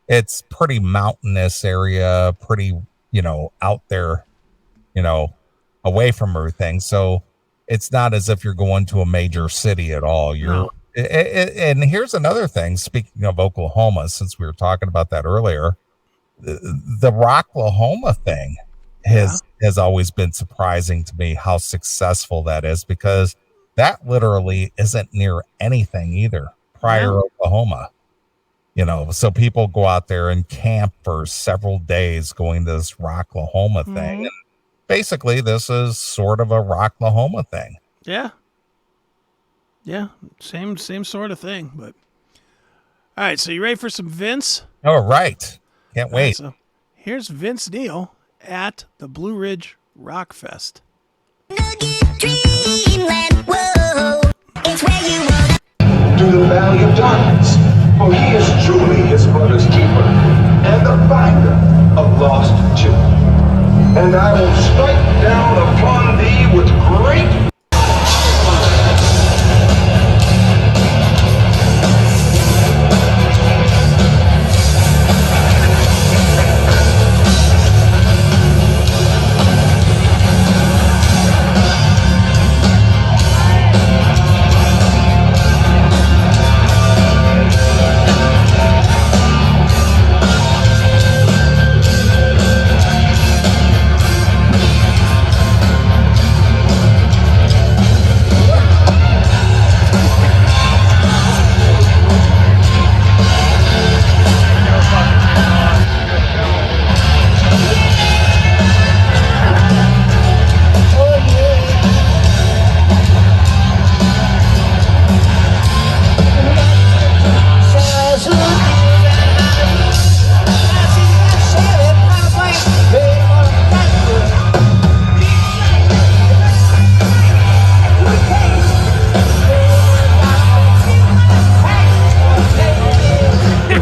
it's pretty mountainous area, pretty, out there, away from everything. So it's not as if you're going to a major city at all. No. And here's another thing. Speaking of Oklahoma, since we were talking about that earlier, the Rocklahoma thing has always been surprising to me how successful that is, because that literally isn't near anything either. Pryor, No. Oklahoma. So people go out there and camp for several days going to this Rocklahoma thing. And basically, this is sort of a Rocklahoma thing. Yeah. Yeah. Same sort of thing. But all right. So you ready for some Vince? Oh, right. Can't All right, wait. so here's Vince Neil at the Blue Ridge Rock Fest. Dreamland, whoa, it's where you wanna To the valley of darkness, for he is truly his brother's keeper, and the finder of lost children. And I will strike down upon thee with great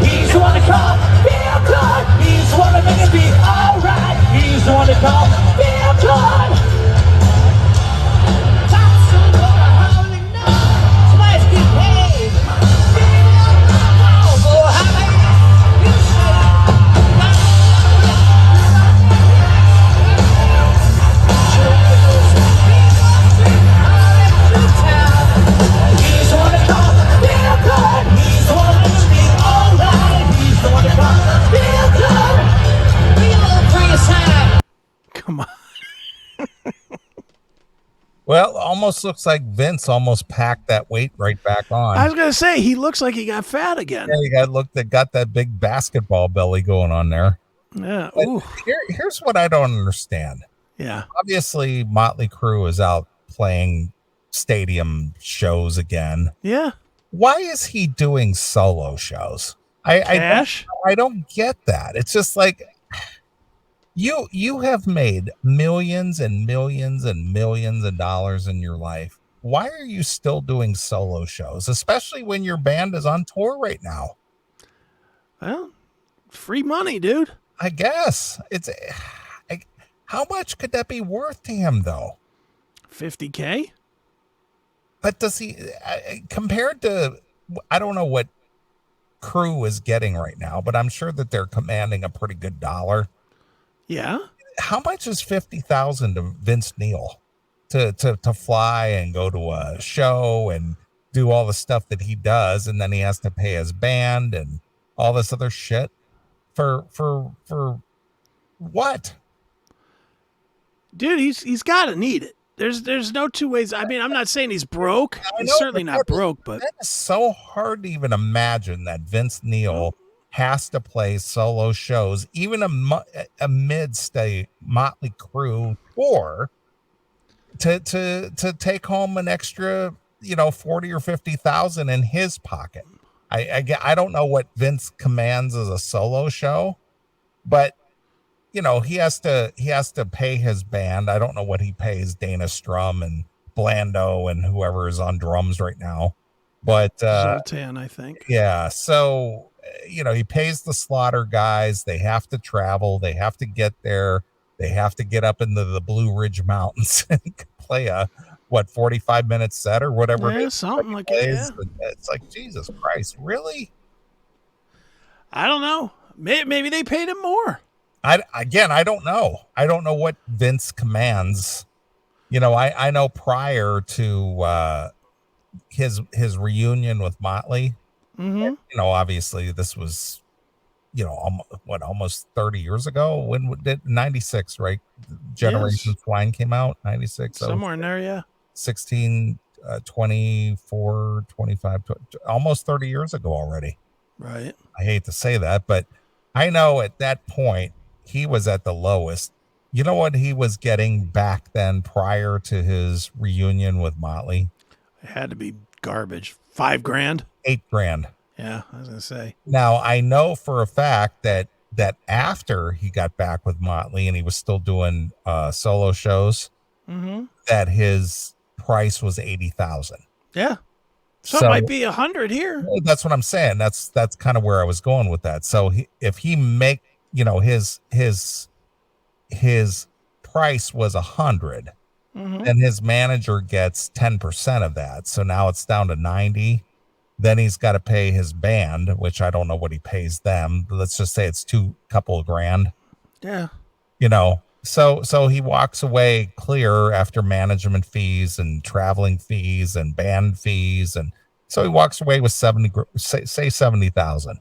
He's the one to call, feel good. He's the one to make it be alright. He's the one to call, feel good. That's the one to holy no. Somebody's getting paid. Oh, how many you He's the one to call, feel good. He's the one to make it be alright. He's the one to call, feel good. Be a little free aside. Come on. Well, almost looks like Vince almost packed that weight right back on. I was gonna say he looks like he got fat again. Yeah, you got that big basketball belly going on there. Yeah. But Ooh. here's what I don't understand. Yeah. Obviously, Motley Crue is out playing stadium shows again. Yeah. Why is he doing solo shows? Cash. I don't get that. It's just like you have made millions and millions and millions of dollars in your life. Why are you still doing solo shows, especially when your band is on tour right now? Well, free money, dude. I guess it's how much could that be worth to him though? $50K. But does he compared to I don't know what Crew is getting right now, but I'm sure that they're commanding a pretty good dollar. Yeah. How much is 50,000 to Vince Neil to fly and go to a show and do all the stuff that he does, and then he has to pay his band and all this other shit for what? Dude, he's got to need it. There's no two ways. I mean, I'm not saying he's broke. I He's know, certainly but not broke, but that is so hard to even imagine that Vince Neil has to play solo shows, even amidst a Motley Crue tour, to take home an extra, 40 or 50,000 in his pocket. I don't know what Vince commands as a solo show, but he has to pay his band. I don't know what he pays Dana Strum and Blando and whoever is on drums right now, but Zoltan, I think. yeah. So he pays the Slaughter guys. They have to travel. They have to get there. They have to get up into the Blue Ridge Mountains and play a 45-minute set or whatever. Yeah, it is something he like that, plays. yeah. It's like, Jesus Christ, really? I don't know. Maybe they paid him more. I don't know. I don't know what Vince commands. I know prior to his reunion with Motley, obviously this was, almost 30 years ago. When did 96, right? Generation Yes. Swine came out, 96. Somewhere in there, yeah. 16, 24, 25, almost 30 years ago already. Right. I hate to say that, but I know at that point he was at the lowest. You know what he was getting back then prior to his reunion with Motley? It had to be garbage. $5,000. $8,000. Yeah, I was gonna say. Now I know for a fact that after he got back with Motley and he was still doing solo shows, that his price was 80,000. Yeah. So it might be 100 here. That's what I'm saying. That's kind of where I was going with that. So if he make, his price was 100, then his manager gets 10% of that. So now it's down to 90. Then he's got to pay his band, which I don't know what he pays them. Let's just say it's couple of grand. Yeah. So he walks away clear after management fees and traveling fees and band fees, and so he walks away with 70,000.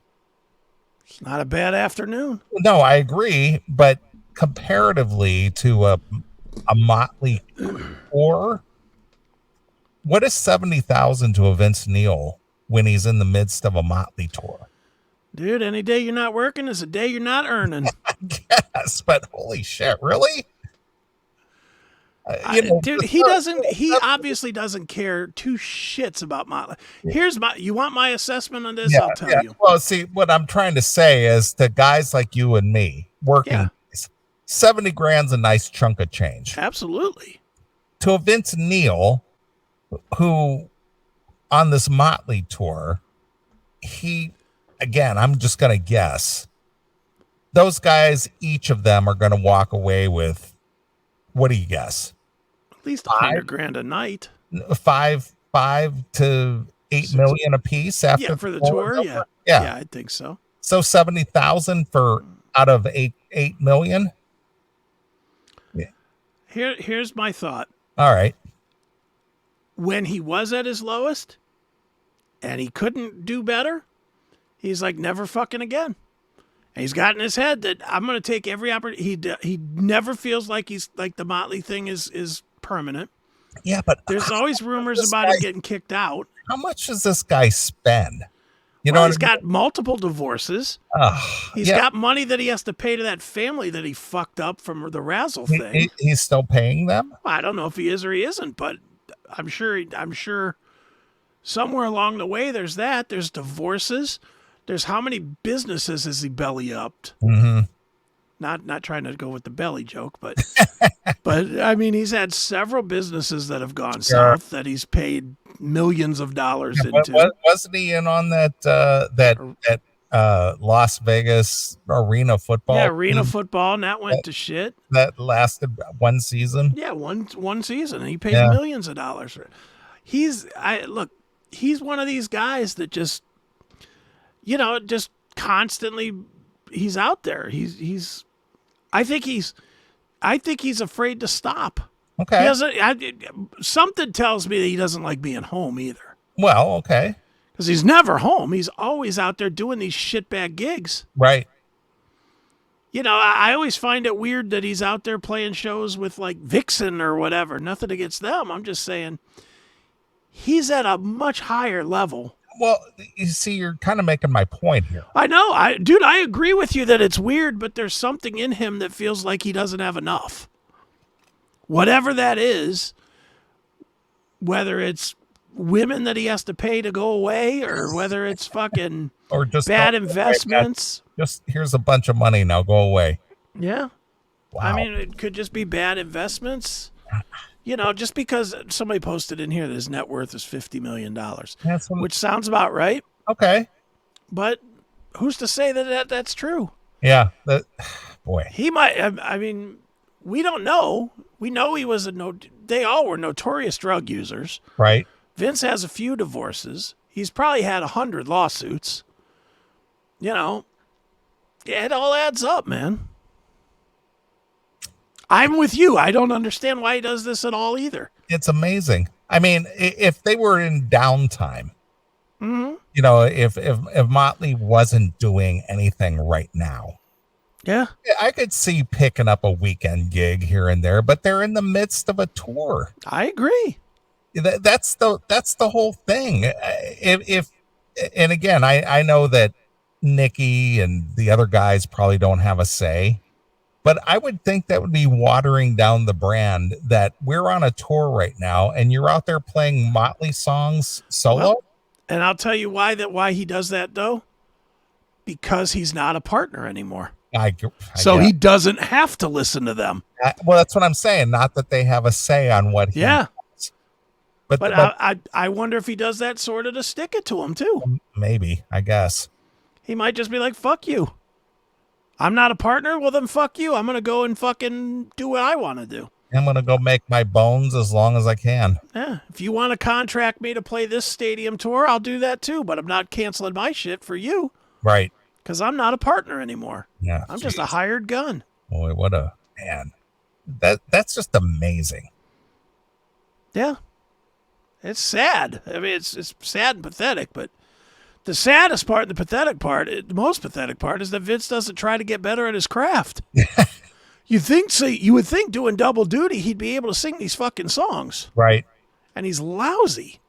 It's not a bad afternoon. No, I agree, but comparatively to a Motley tour, what is 70,000 to a Vince Neil when he's in the midst of a Motley tour? Dude, any day you're not working is a day you're not earning. Yes, but holy shit, really? Dude, he obviously doesn't care two shits about Motley. You want my assessment on this? I'll tell you. Well, see, what I'm trying to say is to guys like you and me, working, 70 grand's a nice chunk of change. Absolutely. To a Vince Neil, who on this Motley tour, again, I'm just going to guess, those guys, each of them are going to walk away with, what do you guess? At least $100,000 a night. 5 to 8 million a piece after for the tour. Yeah, I think so. So 70,000 for out of 8 million. Yeah. Here's my thought. All right. When he was at his lowest, and he couldn't do better, he's like, never fucking again. And he's got in his head that I'm going to take every opportunity. He never feels like he's like the Motley thing is permanent. Yeah, but there's always rumors about him getting kicked out. How much does this guy spend? He's got multiple divorces. He's got money that he has to pay to that family that he fucked up from the Razzle thing. He's still paying them? I don't know if he is or he isn't, but I'm sure somewhere along the way there's that. There's divorces. There's how many businesses has he belly upped? Mm-hmm. Not trying to go with the belly joke, but but I mean he's had several businesses that have gone south that he's paid millions of dollars into. Wasn't he in on that Las Vegas arena football? Yeah, arena football, and that went to shit. That lasted one season. Yeah, one season, and he paid millions of dollars for it. He's one of these guys that just constantly he's out there. I think he's afraid to stop. Okay. He doesn't. Something tells me that he doesn't like being home either. Well, okay. Because he's never home. He's always out there doing these shitbag gigs. Right. I always find it weird that he's out there playing shows with like Vixen or whatever. Nothing against them. I'm just saying he's at a much higher level. Well, you see, you're kind of making my point here. I know. I agree with you that it's weird, but there's something in him that feels like he doesn't have enough. Whatever that is, whether it's women that he has to pay to go away or whether it's fucking or just bad investments. Just here's a bunch of money, now go away. Yeah. Wow. I mean, it could just be bad investments. Just because somebody posted in here that his net worth is $50 million, which sounds about right. Okay. But who's to say that that's true? Yeah. Boy. He might, I mean, we don't know. We know he was they all were notorious drug users. Right. Vince has a few divorces. He's probably had 100 lawsuits. It all adds up, man. I'm with you. I don't understand why he does this at all either. It's amazing. I mean, if they were in downtime, if Motley wasn't doing anything right now, I could see picking up a weekend gig here and there, but they're in the midst of a tour. I agree. That's the whole thing. If and again, I know that Nikki and the other guys probably don't have a say, but I would think that would be watering down the brand. That we're on a tour right now, and you're out there playing Motley songs solo. Well, and I'll tell you why he does that though. Because he's not a partner anymore. So he doesn't have to listen to them. Well, that's what I'm saying. Not that they have a say on what he does. But I wonder if he does that sort of to stick it to him too. Maybe, I guess. He might just be like, fuck you. I'm not a partner. Well, then fuck you. I'm going to go and fucking do what I want to do. I'm going to go make my bones as long as I can. Yeah. If you want to contract me to play this stadium tour, I'll do that too. But I'm not canceling my shit for you. Right. Because I'm not a partner anymore. Yeah. I'm just a hired gun. Boy, what a man. That's just amazing. Yeah. It's sad. I mean, it's sad and pathetic, but the saddest part, the pathetic part, the most pathetic part is that Vince doesn't try to get better at his craft. You would think doing double duty, he'd be able to sing these fucking songs. Right. And he's lousy.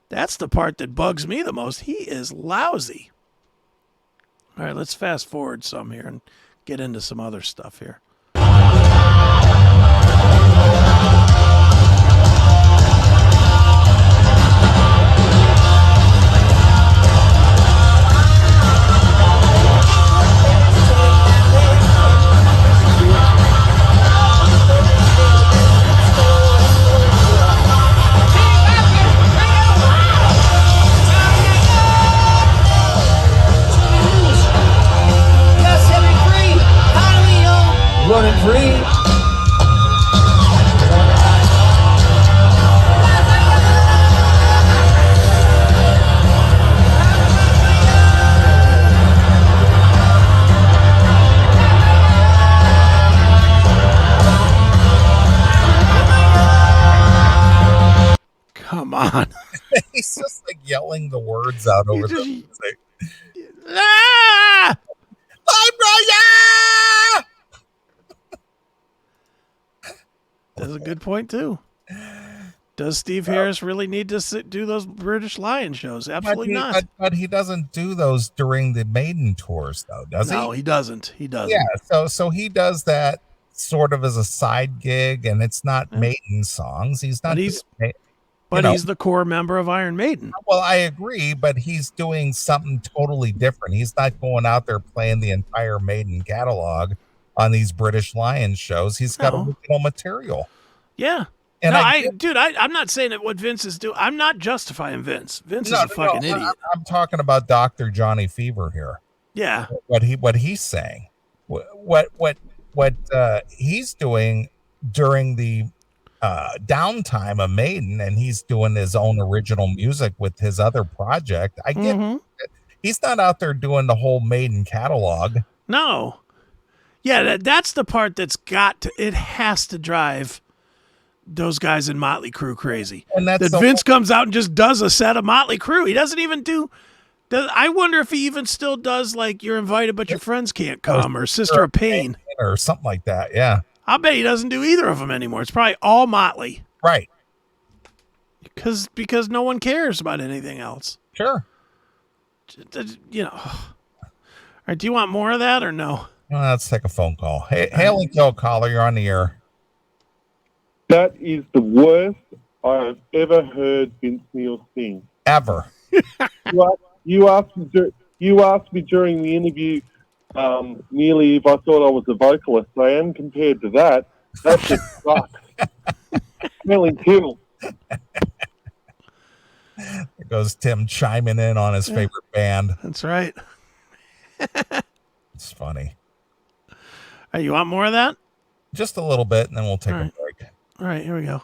That's the part that bugs me the most. He is lousy. All right, let's fast forward some here and get into some other stuff here. Running free. Come on. He's just like yelling the words out over the music. Ah! I'm That's a good point, too. Does Steve Harris really need to do those British Lion shows? Absolutely not. But he doesn't do those during the Maiden tours, though, does he? No, he doesn't. He doesn't. Yeah, so he does that sort of as a side gig, and it's not Maiden songs. He's not. But he's the core member of Iron Maiden. Well, I agree, but he's doing something totally different. He's not going out there playing the entire Maiden catalog on these British Lions shows. He's got original material. Yeah. And I'm not saying that what Vince is doing. I'm not justifying Vince. Vince is a fucking idiot. I'm talking about Dr. Johnny Fever here. Yeah. What he's saying. What he's doing during the downtime of Maiden, and he's doing his own original music with his other project. I get it. He's not out there doing the whole Maiden catalog. No. Yeah, that's the part that's it has to drive those guys in Motley Crue crazy. And that's that Vince comes out and just does a set of Motley Crue. He doesn't even I wonder if he even still does like You're Invited But Your Friends Can't Come or Sister of Pain or something like that. Yeah. I bet he doesn't do either of them anymore. It's probably all Motley. Right. Because no one cares about anything else. Sure. You know. All right, do you want more of that or no? Well, let's take a phone call. Hey, Hail and Kill caller, you're on the air. That is the worst I have ever heard Vince Neil sing. Ever. You asked me during the interview, Neeley, if I thought I was a vocalist. I am compared to that. That shit sucks. Hail and Kill. There goes Tim chiming in on his favorite band. That's right. It's funny. Hey, you want more of that? Just a little bit, and then we'll take a break. All right, here we go.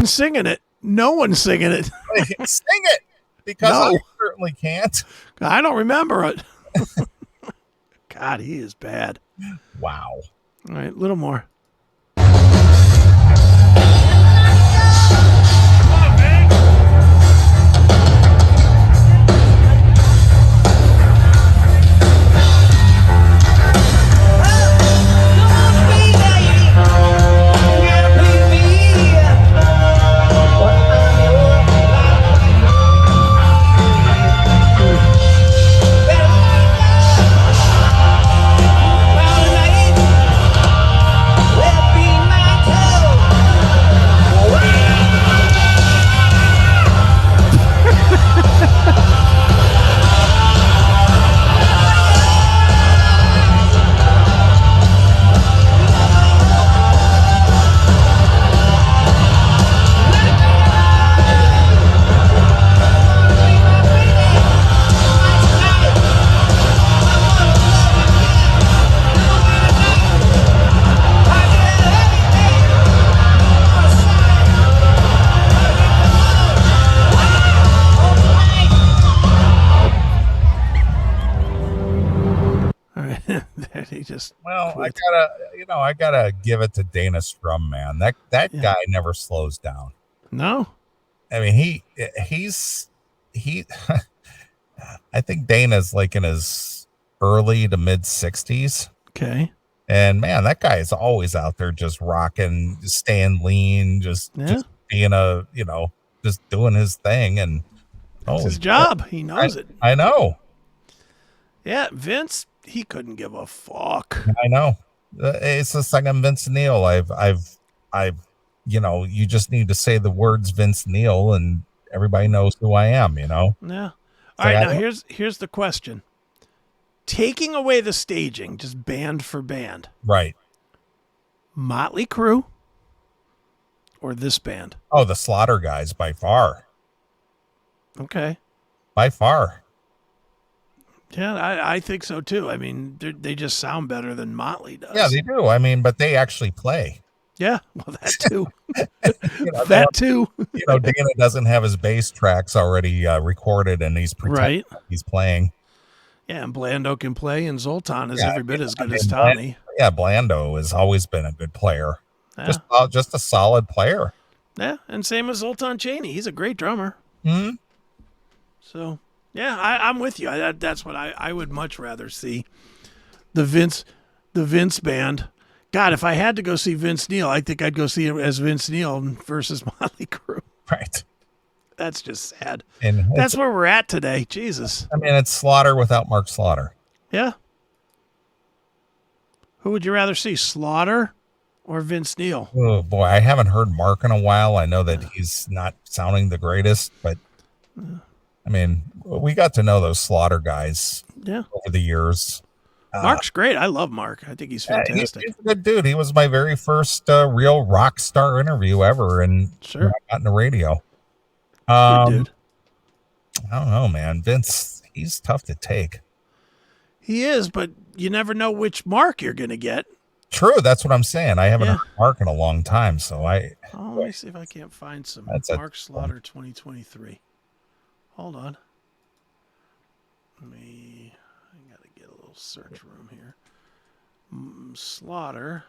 one's singing it. No one's singing it. Sing it, because No. I certainly can't. I don't remember it. God, he is bad. Wow. All right, a little more. He just quit. I gotta give it to Dana Strum, man. That guy never slows down. No. I mean, he's I think Dana's like in his early to mid 60s. Okay. And man, that guy is always out there just rocking, just staying lean, just being just doing his thing. And it's his job. He knows it. I know. Yeah, Vince, he couldn't give a fuck. I know. It's the second Vince Neil. You just need to say the words Vince Neil and everybody knows who I am, Yeah. All So right, now here's the question. Taking away the staging, just band for band. Right. Motley Crue or this band? Oh, the Slaughter guys by far. Okay. By far. Yeah, I think so too. I mean, they just sound better than Motley does. Yeah, they do. I mean, but they actually play. Yeah, well, that too. That too. Dana doesn't have his bass tracks already recorded, and he's pretending he's playing. Yeah, and Blando can play, and Zoltan is every bit as good as Tommy. Blando has always been a good player. Yeah. Just a solid player. Yeah, and same as Zoltan Chaney. He's a great drummer. Hmm. So, yeah, I'm with you. That's what I would much rather see. The Vince band. God, if I had to go see Vince Neil, I think I'd go see him as Vince Neil versus Motley Crue. Right. That's just sad. And that's where we're at today. Jesus. I mean, it's Slaughter without Mark Slaughter. Yeah. Who would you rather see, Slaughter or Vince Neil? Oh, boy, I haven't heard Mark in a while. I know that he's not sounding the greatest, but I mean, we got to know those Slaughter guys over the years. Mark's great. I love Mark. I think he's fantastic. He's a good dude. He was my very first real rock star interview ever, and sure, I got in the radio. Good dude. I don't know, man. Vince, he's tough to take. He is, but you never know which Mark you're going to get. True, that's what I'm saying. I haven't heard Mark in a long time, so let me see if I can't find some Mark Slaughter 2023. Hold on. I got to get a little search room here. Slaughter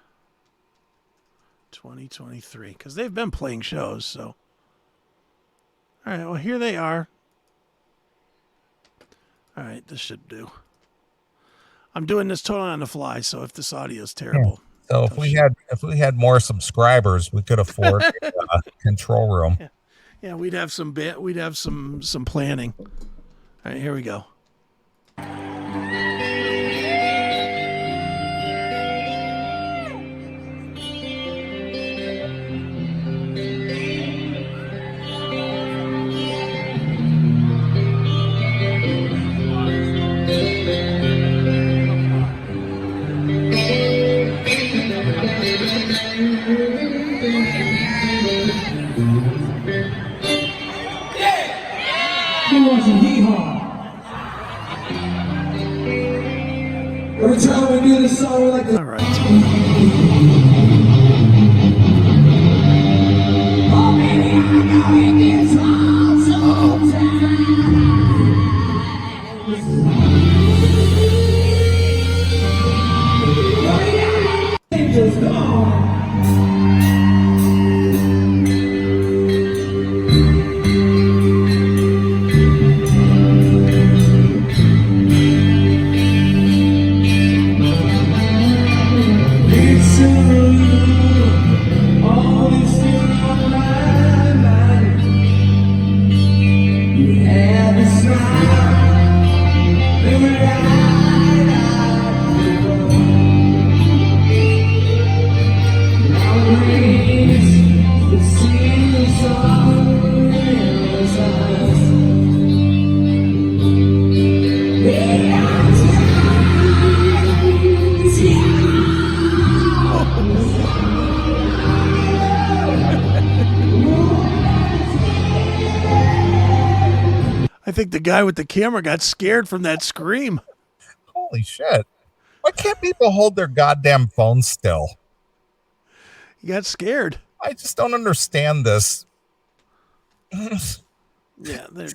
2023, because they've been playing shows, so. All right, well, here they are. All right, this should do. I'm doing this totally on the fly, so if this audio is terrible. So if we had more subscribers, we could afford a control room. Yeah, we'd have some planning. All right, here we go. Every time we do this song, we like to. All right. Oh, baby, I think the guy with the camera got scared from that scream. Holy shit. Why can't people hold their goddamn phones still? He got scared. I just don't understand this. Yeah, they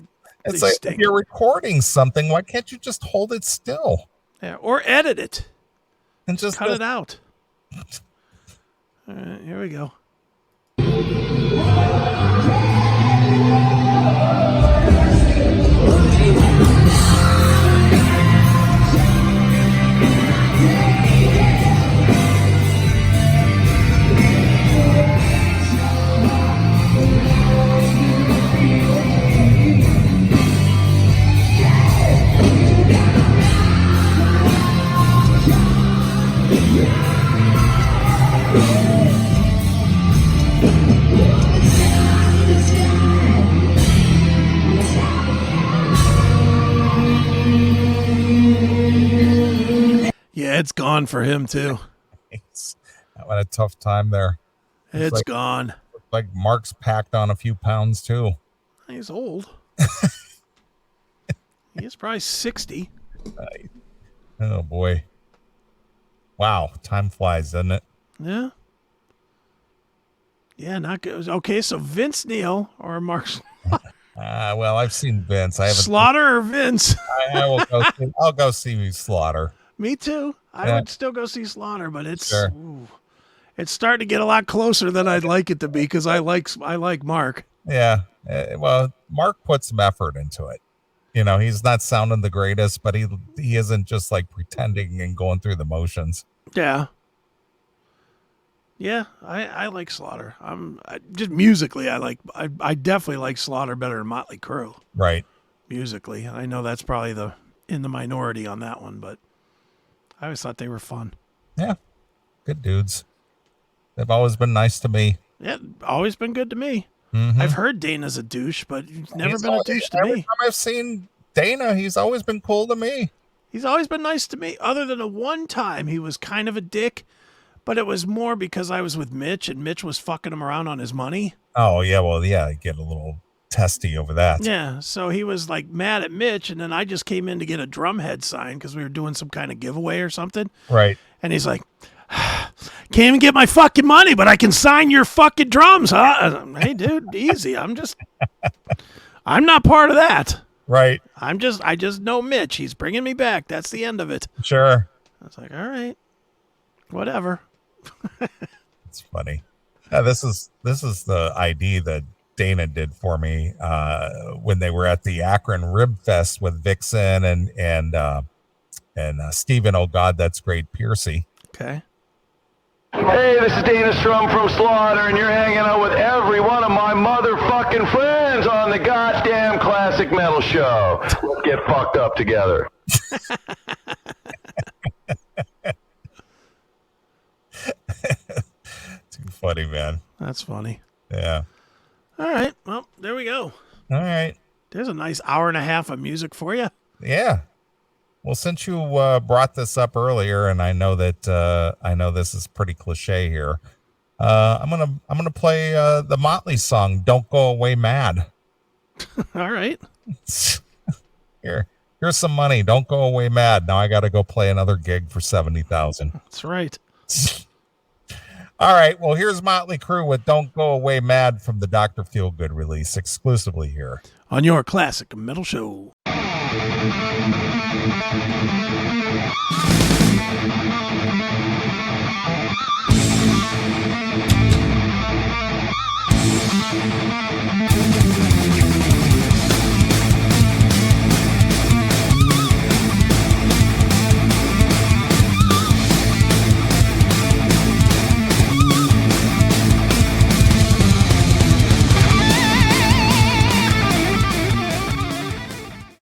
It's like, stink. if you're recording something, why can't you just hold it still? Yeah, or edit it. And just Cut it out. All right, here we go. Yeah, it's gone for him too. He's having a tough time there. It's like- gone. Like Mark's packed on a few pounds too. He's old. He's probably 60. Oh boy. Wow, time flies, doesn't it? Yeah. Yeah, not good. Okay, so Vince Neil or Mark Well, I've seen Vince. I haven't. Slaughter or Vince? I will go. I'll go see Slaughter. Me too. I Yeah. would still go see Slaughter, but it's Sure. it's starting to get a lot closer than I'd like it to be because I like Mark. Yeah. Well, Mark put some effort into it. You know, he's not sounding the greatest, but he isn't just like pretending and going through the motions. Yeah. Yeah, I like Slaughter. Just musically, I definitely like Slaughter better than Motley Crue. Right. Musically, I know that's probably in the minority on that one, but I always thought they were fun. Yeah. Good dudes. They've always been nice to me. Yeah, always been good to me. Mhm. I've heard Dana's a douche, but he's never He's been a always- douche to every me. time I've seen Dana, he's always been cool to me. He's always been nice to me, other than the one time he was kind of a dick, but it was more because I was with Mitch and Mitch was fucking him around on his money. Oh yeah, well yeah, I get a little testy over that. Yeah, so he was like mad at Mitch, and then I just came in to get a drumhead signed because we were doing some kind of giveaway or something. Right. And he's like, can't even get my fucking money, but I can sign your fucking drums, huh? Hey, dude, easy. I'm not part of that. Right. I just know Mitch. He's bringing me back. That's the end of it. Sure. I was like, all right, whatever. It's funny. This is the ID that Dana did for me when they were at the Akron Rib Fest with Vixen and Stephen. Oh God, that's great. Piercy. Okay. Hey, this is Dana Strum from Slaughter, and you're hanging out with every one of my motherfucking friends on the goddamn Classic Metal Show. Let's get fucked up together. Too funny, man. That's funny. Yeah. All right. Well, there we go. All right. There's a nice hour and a half of music for you. Yeah. Well, since you brought this up earlier, and I know that I know this is pretty cliche here, I'm gonna play the Motley song "Don't Go Away Mad." All right. Here's some money. Don't go away mad. Now I got to go play another gig for 70,000. That's right. All right. Well, here's Motley Crue with "Don't Go Away Mad" from the Dr. Feelgood release, exclusively here On your Classic Metal Show.